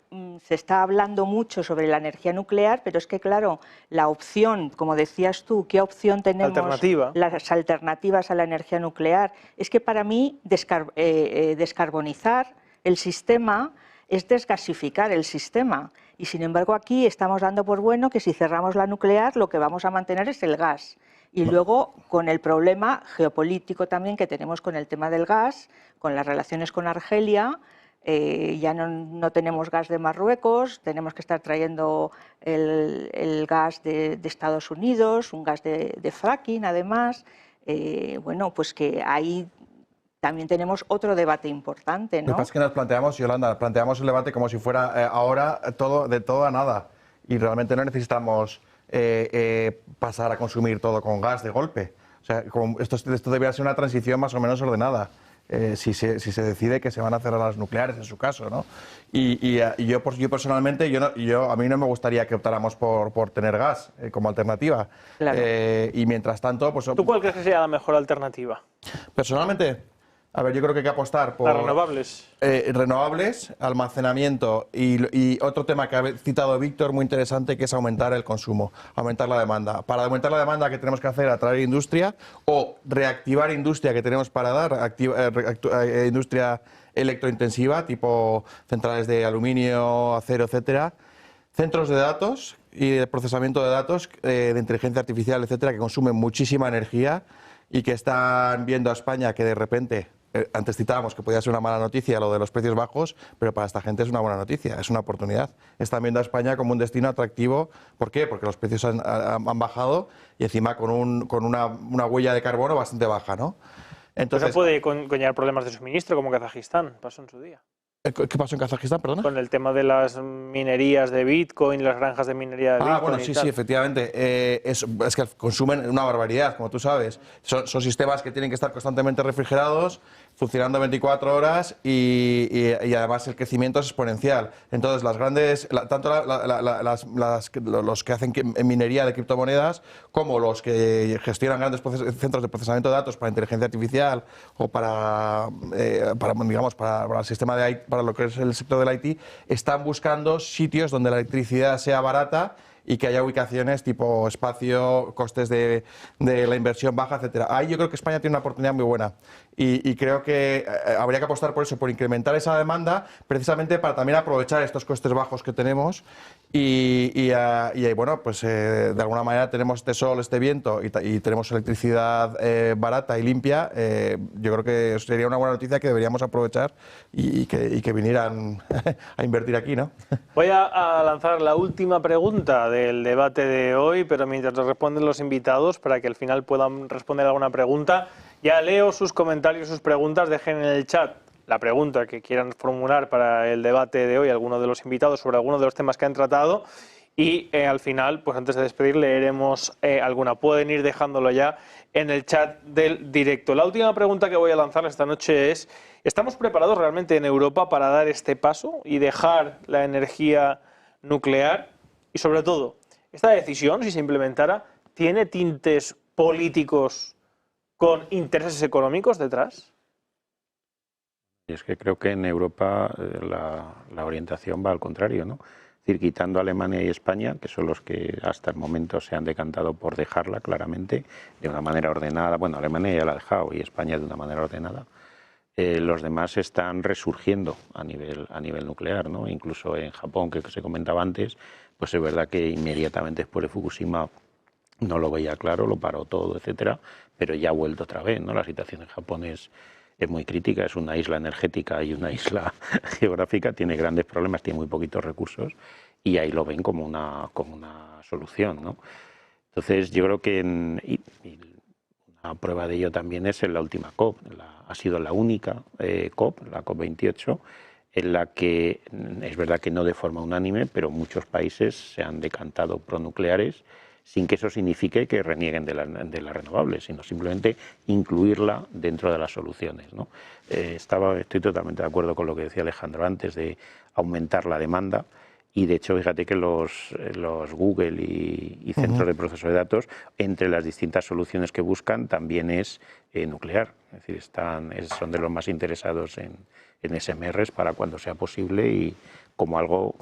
se está hablando mucho sobre la energía nuclear, pero es que, claro, la opción, como decías tú, ¿qué opción tenemos? Alternativa. Las alternativas a la energía nuclear. Es que para mí descarbonizar el sistema es desgasificar el sistema. Y sin embargo aquí estamos dando por bueno que si cerramos la nuclear lo que vamos a mantener es el gas. Y luego con el problema geopolítico también que tenemos con el tema del gas, con las relaciones con Argelia, Ya no tenemos gas de Marruecos, tenemos que estar trayendo el gas de Estados Unidos, un gas de fracking además. Bueno, pues que ahí también tenemos otro debate importante, Lo que ¿no? pasa es que nos planteamos, Yolanda, planteamos el debate como si fuera ahora todo de todo a nada. Y realmente no necesitamos pasar a consumir todo con gas de golpe. O sea, esto debería ser una transición más o menos ordenada. Si se decide que se van a cerrar las nucleares, en su caso, ¿no? Y yo personalmente, a mí no me gustaría que optáramos por tener gas como alternativa. Claro. Y mientras tanto, pues... ¿Tú cuál crees que sería la mejor alternativa? Personalmente, a ver, yo creo que hay que apostar por... ¿Las renovables? Renovables, almacenamiento y otro tema que ha citado Víctor muy interesante, que es aumentar el consumo, aumentar la demanda. Para aumentar la demanda, ¿qué tenemos que hacer? Atraer industria o reactivar industria que tenemos para dar, industria electrointensiva, tipo centrales de aluminio, acero, etcétera. Centros de datos y de procesamiento de datos, de inteligencia artificial, etcétera, que consumen muchísima energía y que están viendo a España que de repente... Antes citábamos que podía ser una mala noticia lo de los precios bajos, pero para esta gente es una buena noticia, es una oportunidad. Están viendo a España como un destino atractivo. ¿Por qué? Porque los precios han bajado y encima con una huella de carbono bastante baja, ¿no? Entonces, ¿eso puede conllevar problemas de suministro como Kazajistán pasó en su día? ¿Qué pasó en Kazajistán, perdona? Con el tema de las minerías de Bitcoin, las granjas de minería de Bitcoin. Bueno, sí, efectivamente. Es que consumen una barbaridad, como tú sabes. Son sistemas que tienen que estar constantemente refrigerados, funcionando 24 horas y además el crecimiento es exponencial. Entonces, las grandes, tanto los que hacen minería de criptomonedas como los que gestionan grandes centros de procesamiento de datos para inteligencia artificial o para el sistema de IT, para lo que es el sector del IT, están buscando sitios donde la electricidad sea barata y que haya ubicaciones tipo espacio, costes de la inversión baja, etcétera. Ahí yo creo que España tiene una oportunidad muy buena y creo que habría que apostar por eso, por incrementar esa demanda, precisamente para también aprovechar estos costes bajos que tenemos y bueno, pues de alguna manera tenemos este sol, este viento y tenemos electricidad barata y limpia. Yo creo que sería una buena noticia que deberíamos aprovechar y que vinieran a invertir aquí, ¿no? Voy a lanzar la última pregunta del debate de hoy, pero mientras nos responden los invitados, para que al final puedan responder alguna pregunta, ya leo sus comentarios, sus preguntas, dejen en el chat la pregunta que quieran formular para el debate de hoy, alguno de los invitados sobre alguno de los temas que han tratado y al final, pues antes de despedir, leeremos alguna. Pueden ir dejándolo ya en el chat del directo. La última pregunta que voy a lanzar esta noche es: ¿estamos preparados realmente en Europa para dar este paso y dejar la energía nuclear? Y sobre todo, ¿esta decisión, si se implementara, tiene tintes políticos con intereses económicos detrás? Y es que creo que en Europa la orientación va al contrario, ¿no? Es decir, quitando Alemania y España, que son los que hasta el momento se han decantado por dejarla claramente, de una manera ordenada. Bueno, Alemania ya la ha dejado y España de una manera ordenada. Los demás están resurgiendo a nivel nuclear, ¿no? Incluso en Japón, que se comentaba antes, pues es verdad que inmediatamente después de Fukushima no lo veía claro, lo paró todo, etcétera, pero ya ha vuelto otra vez, ¿no? La situación en Japón es muy crítica, es una isla energética y una isla geográfica, tiene grandes problemas, tiene muy poquitos recursos y ahí lo ven como una solución, ¿no? Entonces yo creo que una prueba de ello también es en la última COP, ha sido la única COP, la COP28, en la que es verdad que no de forma unánime, pero muchos países se han decantado pronucleares sin que eso signifique que renieguen de las renovables, sino simplemente incluirla dentro de las soluciones, ¿no? Estoy totalmente de acuerdo con lo que decía Alejandro antes de aumentar la demanda y de hecho fíjate que los Google y centros de proceso de datos, entre las distintas soluciones que buscan también es nuclear, es decir, son de los más interesados en SMRs para cuando sea posible y como algo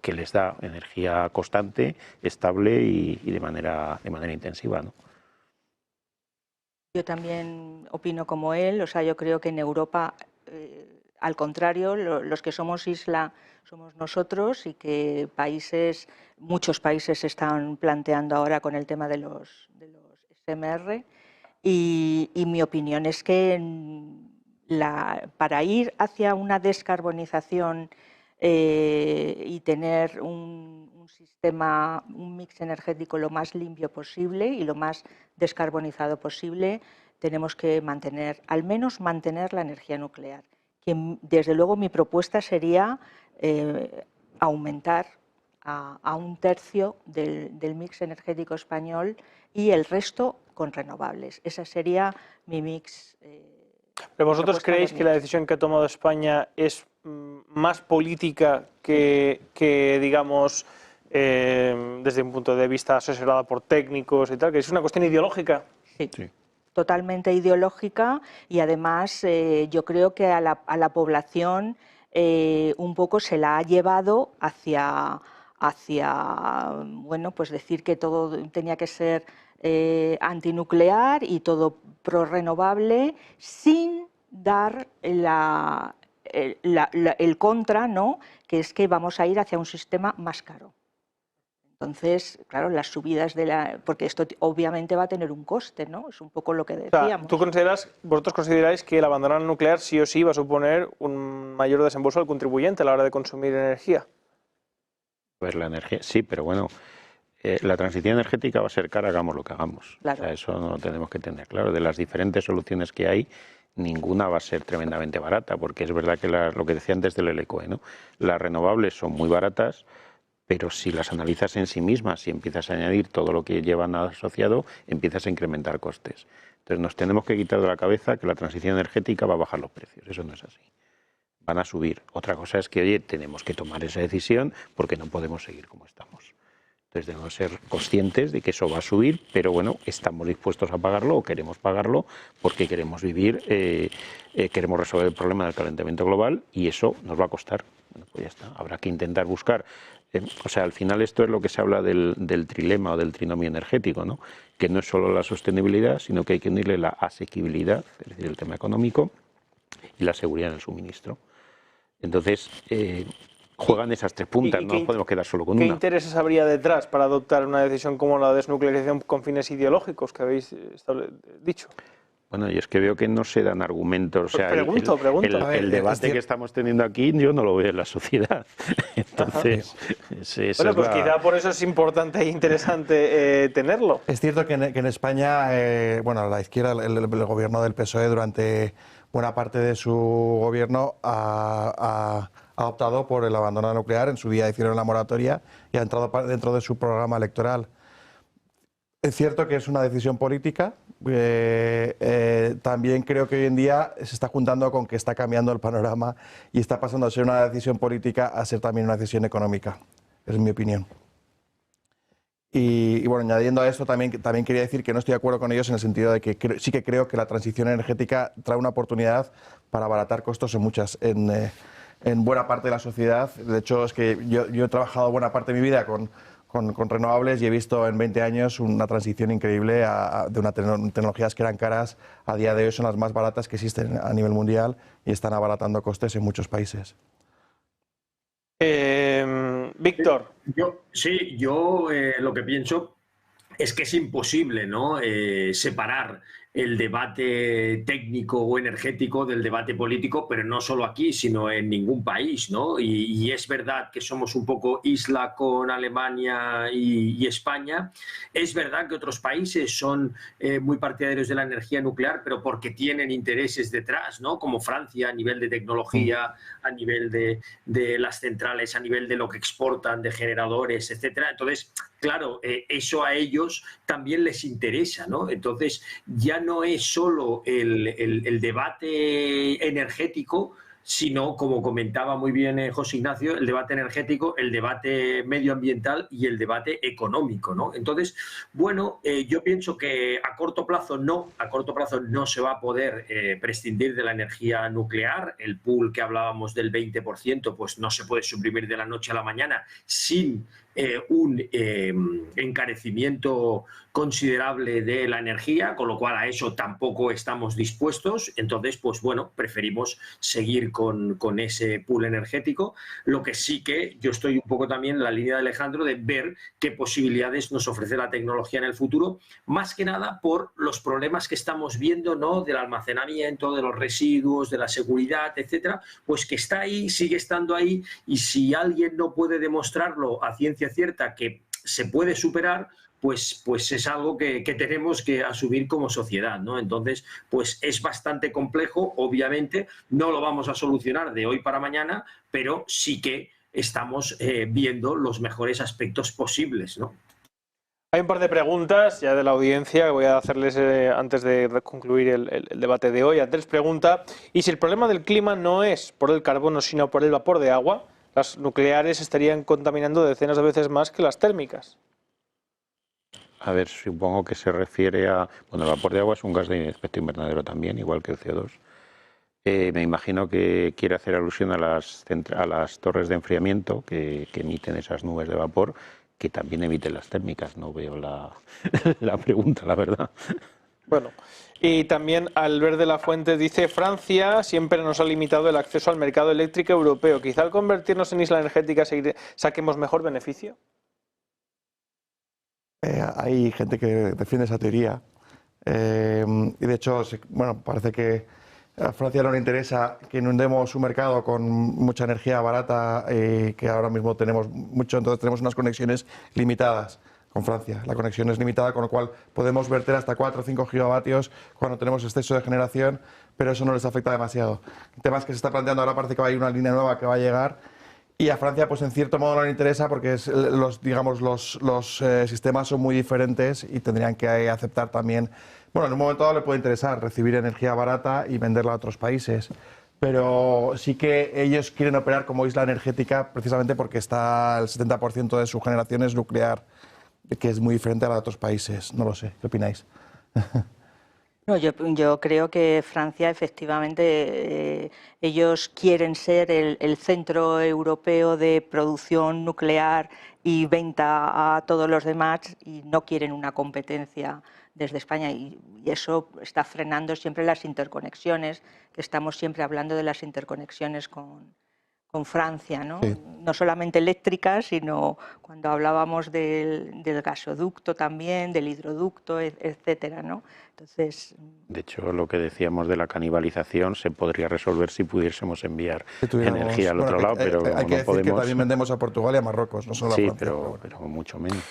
que les da energía constante, estable y de manera intensiva, ¿no? Yo también opino como él, o sea, yo creo que en Europa, al contrario, los que somos isla somos nosotros y que muchos países se están planteando ahora con el tema de los SMR y mi opinión es que para ir hacia una descarbonización y tener un sistema, un mix energético lo más limpio posible y lo más descarbonizado posible, tenemos que mantener, al menos mantener la energía nuclear. Que, desde luego, mi propuesta sería aumentar a un tercio del mix energético español y el resto con renovables. Esa sería mi mix. ¿Pero vosotros creéis que la decisión que ha tomado España es más política que digamos, desde un punto de vista asesorada por técnicos y tal, que es una cuestión ideológica? Sí. Totalmente ideológica, y además yo creo que a la población un poco se la ha llevado hacia bueno, pues decir que todo tenía que ser antinuclear y todo pro-renovable, sin dar el contra, ¿no?, que es que vamos a ir hacia un sistema más caro. Entonces, claro, las subidas porque esto obviamente va a tener un coste, ¿no? Es un poco lo que decíamos. O sea, vosotros consideráis que el abandonar el nuclear sí o sí va a suponer un mayor desembolso al contribuyente a la hora de consumir energía. Pues la energía, sí, pero bueno, la transición energética va a ser cara, hagamos lo que hagamos. Claro. O sea, eso no lo tenemos que tener claro. De las diferentes soluciones que hay, ninguna va a ser tremendamente barata, porque es verdad que lo que decía antes del LCOE, ¿no? Las renovables son muy baratas, pero si las analizas en sí mismas y empiezas a añadir todo lo que llevan asociado, empiezas a incrementar costes. Entonces nos tenemos que quitar de la cabeza que la transición energética va a bajar los precios. Eso no es así. Van a subir. Otra cosa es que, oye, tenemos que tomar esa decisión porque no podemos seguir como estamos. Entonces debemos ser conscientes de que eso va a subir, pero bueno, estamos dispuestos a pagarlo o queremos pagarlo porque queremos vivir, queremos resolver el problema del calentamiento global y eso nos va a costar. Bueno, pues ya está. Habrá que intentar buscar. O sea, al final esto es lo que se habla del trilema o del trinomio energético, ¿no? Que no es solo la sostenibilidad, sino que hay que unirle la asequibilidad, es decir, el tema económico, y la seguridad en el suministro. Entonces, juegan esas tres puntas, no nos podemos quedar solo con una. ¿Qué intereses habría detrás para adoptar una decisión como la desnuclearización con fines ideológicos que habéis dicho? Bueno, y es que veo que no se dan argumentos. O sea, pregunto. El debate que estamos teniendo aquí yo no lo veo en la sociedad. Entonces, bueno, pues quizá por eso es importante e interesante tenerlo. Es cierto que en España, bueno, la izquierda, el gobierno del PSOE durante buena parte de su gobierno ha optado por el abandono nuclear. En su día hicieron la moratoria y ha entrado dentro de su programa electoral. Es cierto que es una decisión política. También creo que hoy en día se está juntando con que está cambiando el panorama y está pasando de ser una decisión política a ser también una decisión económica. Es mi opinión. Y bueno, añadiendo a esto, también quería decir que no estoy de acuerdo con ellos en el sentido de que sí que creo que la transición energética trae una oportunidad para abaratar costos en buena parte de la sociedad. De hecho, es que yo he trabajado buena parte de mi vida con renovables y he visto en 20 años una transición increíble de unas tecnologías que eran caras, a día de hoy son las más baratas que existen a nivel mundial y están abaratando costes en muchos países. Víctor. Yo lo que pienso es que es imposible, ¿no?, separar el debate técnico o energético del debate político, pero no solo aquí, sino en ningún país, ¿no? Y es verdad que somos un poco isla con Alemania y España. Es verdad que otros países son muy partidarios de la energía nuclear, pero porque tienen intereses detrás, ¿no? Como Francia a nivel de tecnología, a nivel de las centrales, a nivel de lo que exportan, de generadores, etcétera. Entonces, claro, eso a ellos también les interesa, ¿no? Entonces, ya no es solo el debate energético, sino, como comentaba muy bien José Ignacio, el debate energético, el debate medioambiental y el debate económico, ¿no? Entonces, bueno, yo pienso que a corto plazo no se va a poder prescindir de la energía nuclear. El pool que hablábamos del 20%, pues no se puede suprimir de la noche a la mañana sin un encarecimiento considerable de la energía, con lo cual a eso tampoco estamos dispuestos. Entonces, pues bueno, preferimos seguir con ese pool energético. Lo que sí que yo estoy un poco también en la línea de Alejandro de ver qué posibilidades nos ofrece la tecnología en el futuro, más que nada por los problemas que estamos viendo, ¿no? Del almacenamiento, de los residuos, de la seguridad, etcétera, pues que está ahí, sigue estando ahí, y si alguien no puede demostrarlo a ciencia cierta que se puede superar, pues es algo que tenemos que asumir como sociedad, ¿no? Entonces, pues es bastante complejo, obviamente, no lo vamos a solucionar de hoy para mañana, pero sí que estamos viendo los mejores aspectos posibles, ¿no? Hay un par de preguntas ya de la audiencia que voy a hacerles antes de concluir el debate de hoy. Andrés pregunta, ¿y si el problema del clima no es por el carbono, sino por el vapor de agua? Las nucleares estarían contaminando decenas de veces más que las térmicas. A ver, supongo que se refiere a... Bueno, el vapor de agua es un gas de efecto invernadero también, igual que el CO2. Me imagino que quiere hacer alusión a las torres de enfriamiento que emiten esas nubes de vapor, que también emiten las térmicas. No veo la pregunta, la verdad. Bueno, y también Albert de la Fuente dice, Francia siempre nos ha limitado el acceso al mercado eléctrico europeo. Quizá al convertirnos en isla energética saquemos mejor beneficio. Hay gente que defiende esa teoría y de hecho, bueno, parece que a Francia no le interesa que inundemos su mercado con mucha energía barata, que ahora mismo tenemos mucho, entonces tenemos unas conexiones limitadas con Francia. La conexión es limitada, con lo cual podemos verter hasta 4 o 5 gigavatios cuando tenemos exceso de generación, pero eso no les afecta demasiado. El tema es que se está planteando ahora, parece que va a ir una línea nueva que va a llegar. Y a Francia, pues en cierto modo no le interesa porque los sistemas son muy diferentes y tendrían que aceptar también. Bueno, en un momento dado le puede interesar recibir energía barata y venderla a otros países, pero sí que ellos quieren operar como isla energética precisamente porque está el 70% de su generación es nuclear, que es muy diferente a la de otros países. No lo sé, ¿qué opináis? No, yo creo que Francia, efectivamente, ellos quieren ser el centro europeo de producción nuclear y venta a todos los demás y no quieren una competencia desde España y eso está frenando siempre las interconexiones, que estamos siempre hablando de las interconexiones con Francia, ¿no? Sí. No solamente eléctricas, sino cuando hablábamos del gasoducto también, del hidroducto, etcétera, ¿no? Entonces, De hecho, lo que decíamos de la canibalización se podría resolver si pudiésemos enviar energía al otro lado, pero hay como que no decir podemos... que también vendemos a Portugal y a Marruecos, no solo a Sí, Francia. pero mucho menos.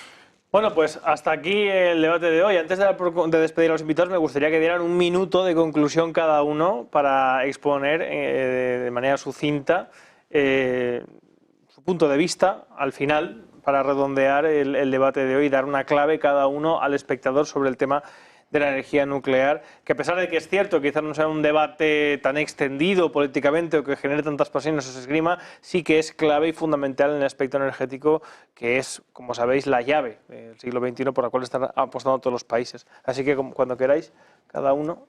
Bueno, pues hasta aquí el debate de hoy. Antes de despedir a los invitados, me gustaría que dieran un minuto de conclusión cada uno para exponer de manera sucinta su punto de vista al final, para redondear el debate de hoy y dar una clave cada uno al espectador sobre el tema de la energía nuclear, que a pesar de que es cierto, quizás no sea un debate tan extendido políticamente o que genere tantas pasiones o se esgrima, sí que es clave y fundamental en el aspecto energético, que es, como sabéis, la llave del siglo XXI por la cual están apostando todos los países. Así que cuando queráis, cada uno.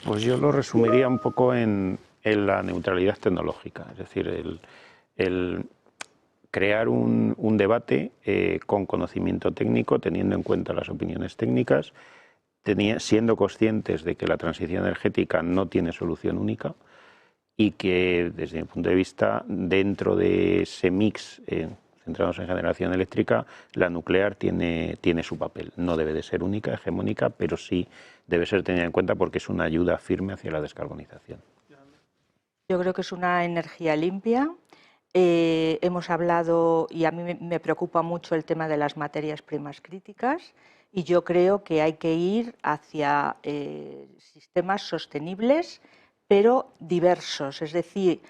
Pues yo lo resumiría un poco en la neutralidad tecnológica, es decir, el crear un debate con conocimiento técnico, teniendo en cuenta las opiniones técnicas, siendo conscientes de que la transición energética no tiene solución única y que, desde mi punto de vista, dentro de ese mix centrados en generación eléctrica, la nuclear tiene su papel. No debe de ser única, hegemónica, pero sí debe ser tenida en cuenta porque es una ayuda firme hacia la descarbonización. yo creo que es una energía limpia. Hemos hablado, y a mí me preocupa mucho el tema de las materias primas críticas, y yo creo que hay que ir hacia sistemas sostenibles, pero diversos, es decir,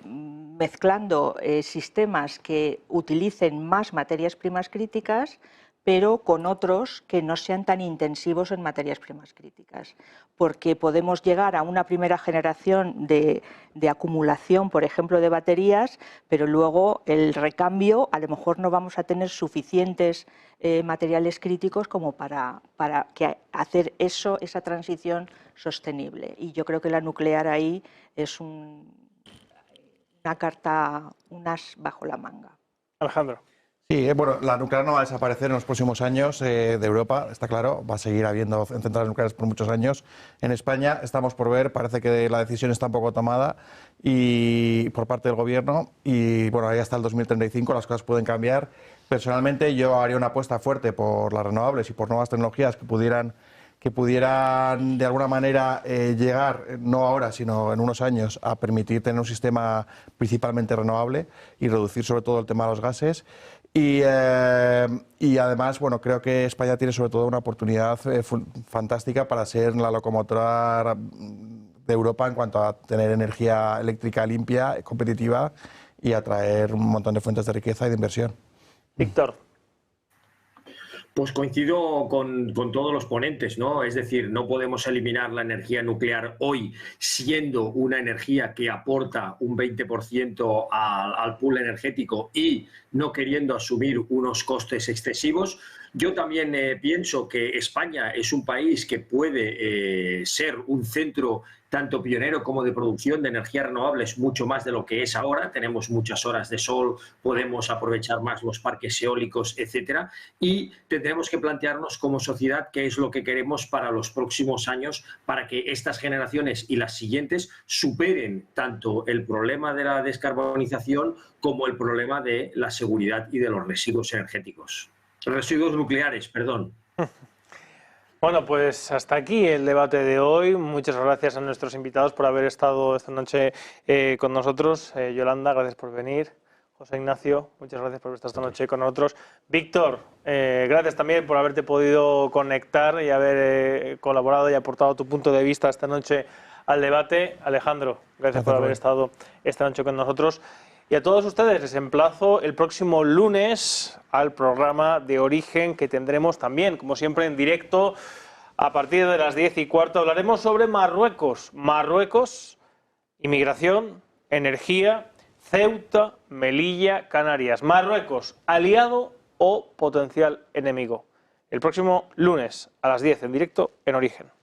mezclando sistemas que utilicen más materias primas críticas, pero con otros que no sean tan intensivos en materias primas críticas, porque podemos llegar a una primera generación de acumulación, por ejemplo, de baterías, pero luego el recambio, a lo mejor no vamos a tener suficientes materiales críticos como para hacer esa transición sostenible. Y yo creo que la nuclear ahí es una carta, un as bajo la manga. Alejandro. Sí, bueno, la nuclear no va a desaparecer en los próximos años de Europa, está claro, va a seguir habiendo centrales nucleares por muchos años. En España estamos por ver, parece que la decisión está un poco tomada y por parte del gobierno y bueno, ahí hasta el 2035 las cosas pueden cambiar. Personalmente yo haría una apuesta fuerte por las renovables y por nuevas tecnologías que pudieran de alguna manera llegar, no ahora, sino en unos años, a permitir tener un sistema principalmente renovable y reducir sobre todo el tema de los gases. Y además, bueno, creo que España tiene sobre todo una oportunidad fantástica para ser la locomotora de Europa en cuanto a tener energía eléctrica limpia, competitiva y atraer un montón de fuentes de riqueza y de inversión. Víctor. Pues coincido con todos los ponentes, ¿no? Es decir, no podemos eliminar la energía nuclear hoy siendo una energía que aporta un 20% al pool energético y no queriendo asumir unos costes excesivos. Yo también pienso que España es un país que puede ser un centro tanto pionero como de producción de energías renovables, mucho más de lo que es ahora. Tenemos muchas horas de sol, podemos aprovechar más los parques eólicos, etcétera, y tendremos que plantearnos como sociedad qué es lo que queremos para los próximos años para que estas generaciones y las siguientes superen tanto el problema de la descarbonización como el problema de la seguridad y de los residuos energéticos. Residuos nucleares, perdón. Bueno, pues hasta aquí el debate de hoy. Muchas gracias a nuestros invitados por haber estado esta noche con nosotros. Yolanda, gracias por venir. José Ignacio, muchas gracias por estar esta noche con nosotros. Víctor, gracias también por haberte podido conectar y haber colaborado y aportado tu punto de vista esta noche al debate. Alejandro, gracias por haber estado esta noche con nosotros. Y a todos ustedes les emplazo el próximo lunes al programa de Origen que tendremos también, como siempre, en directo a partir de las 10:15. Hablaremos sobre Marruecos. Marruecos, inmigración, energía, Ceuta, Melilla, Canarias. Marruecos, aliado o potencial enemigo. El próximo lunes a las 10 en directo en Origen.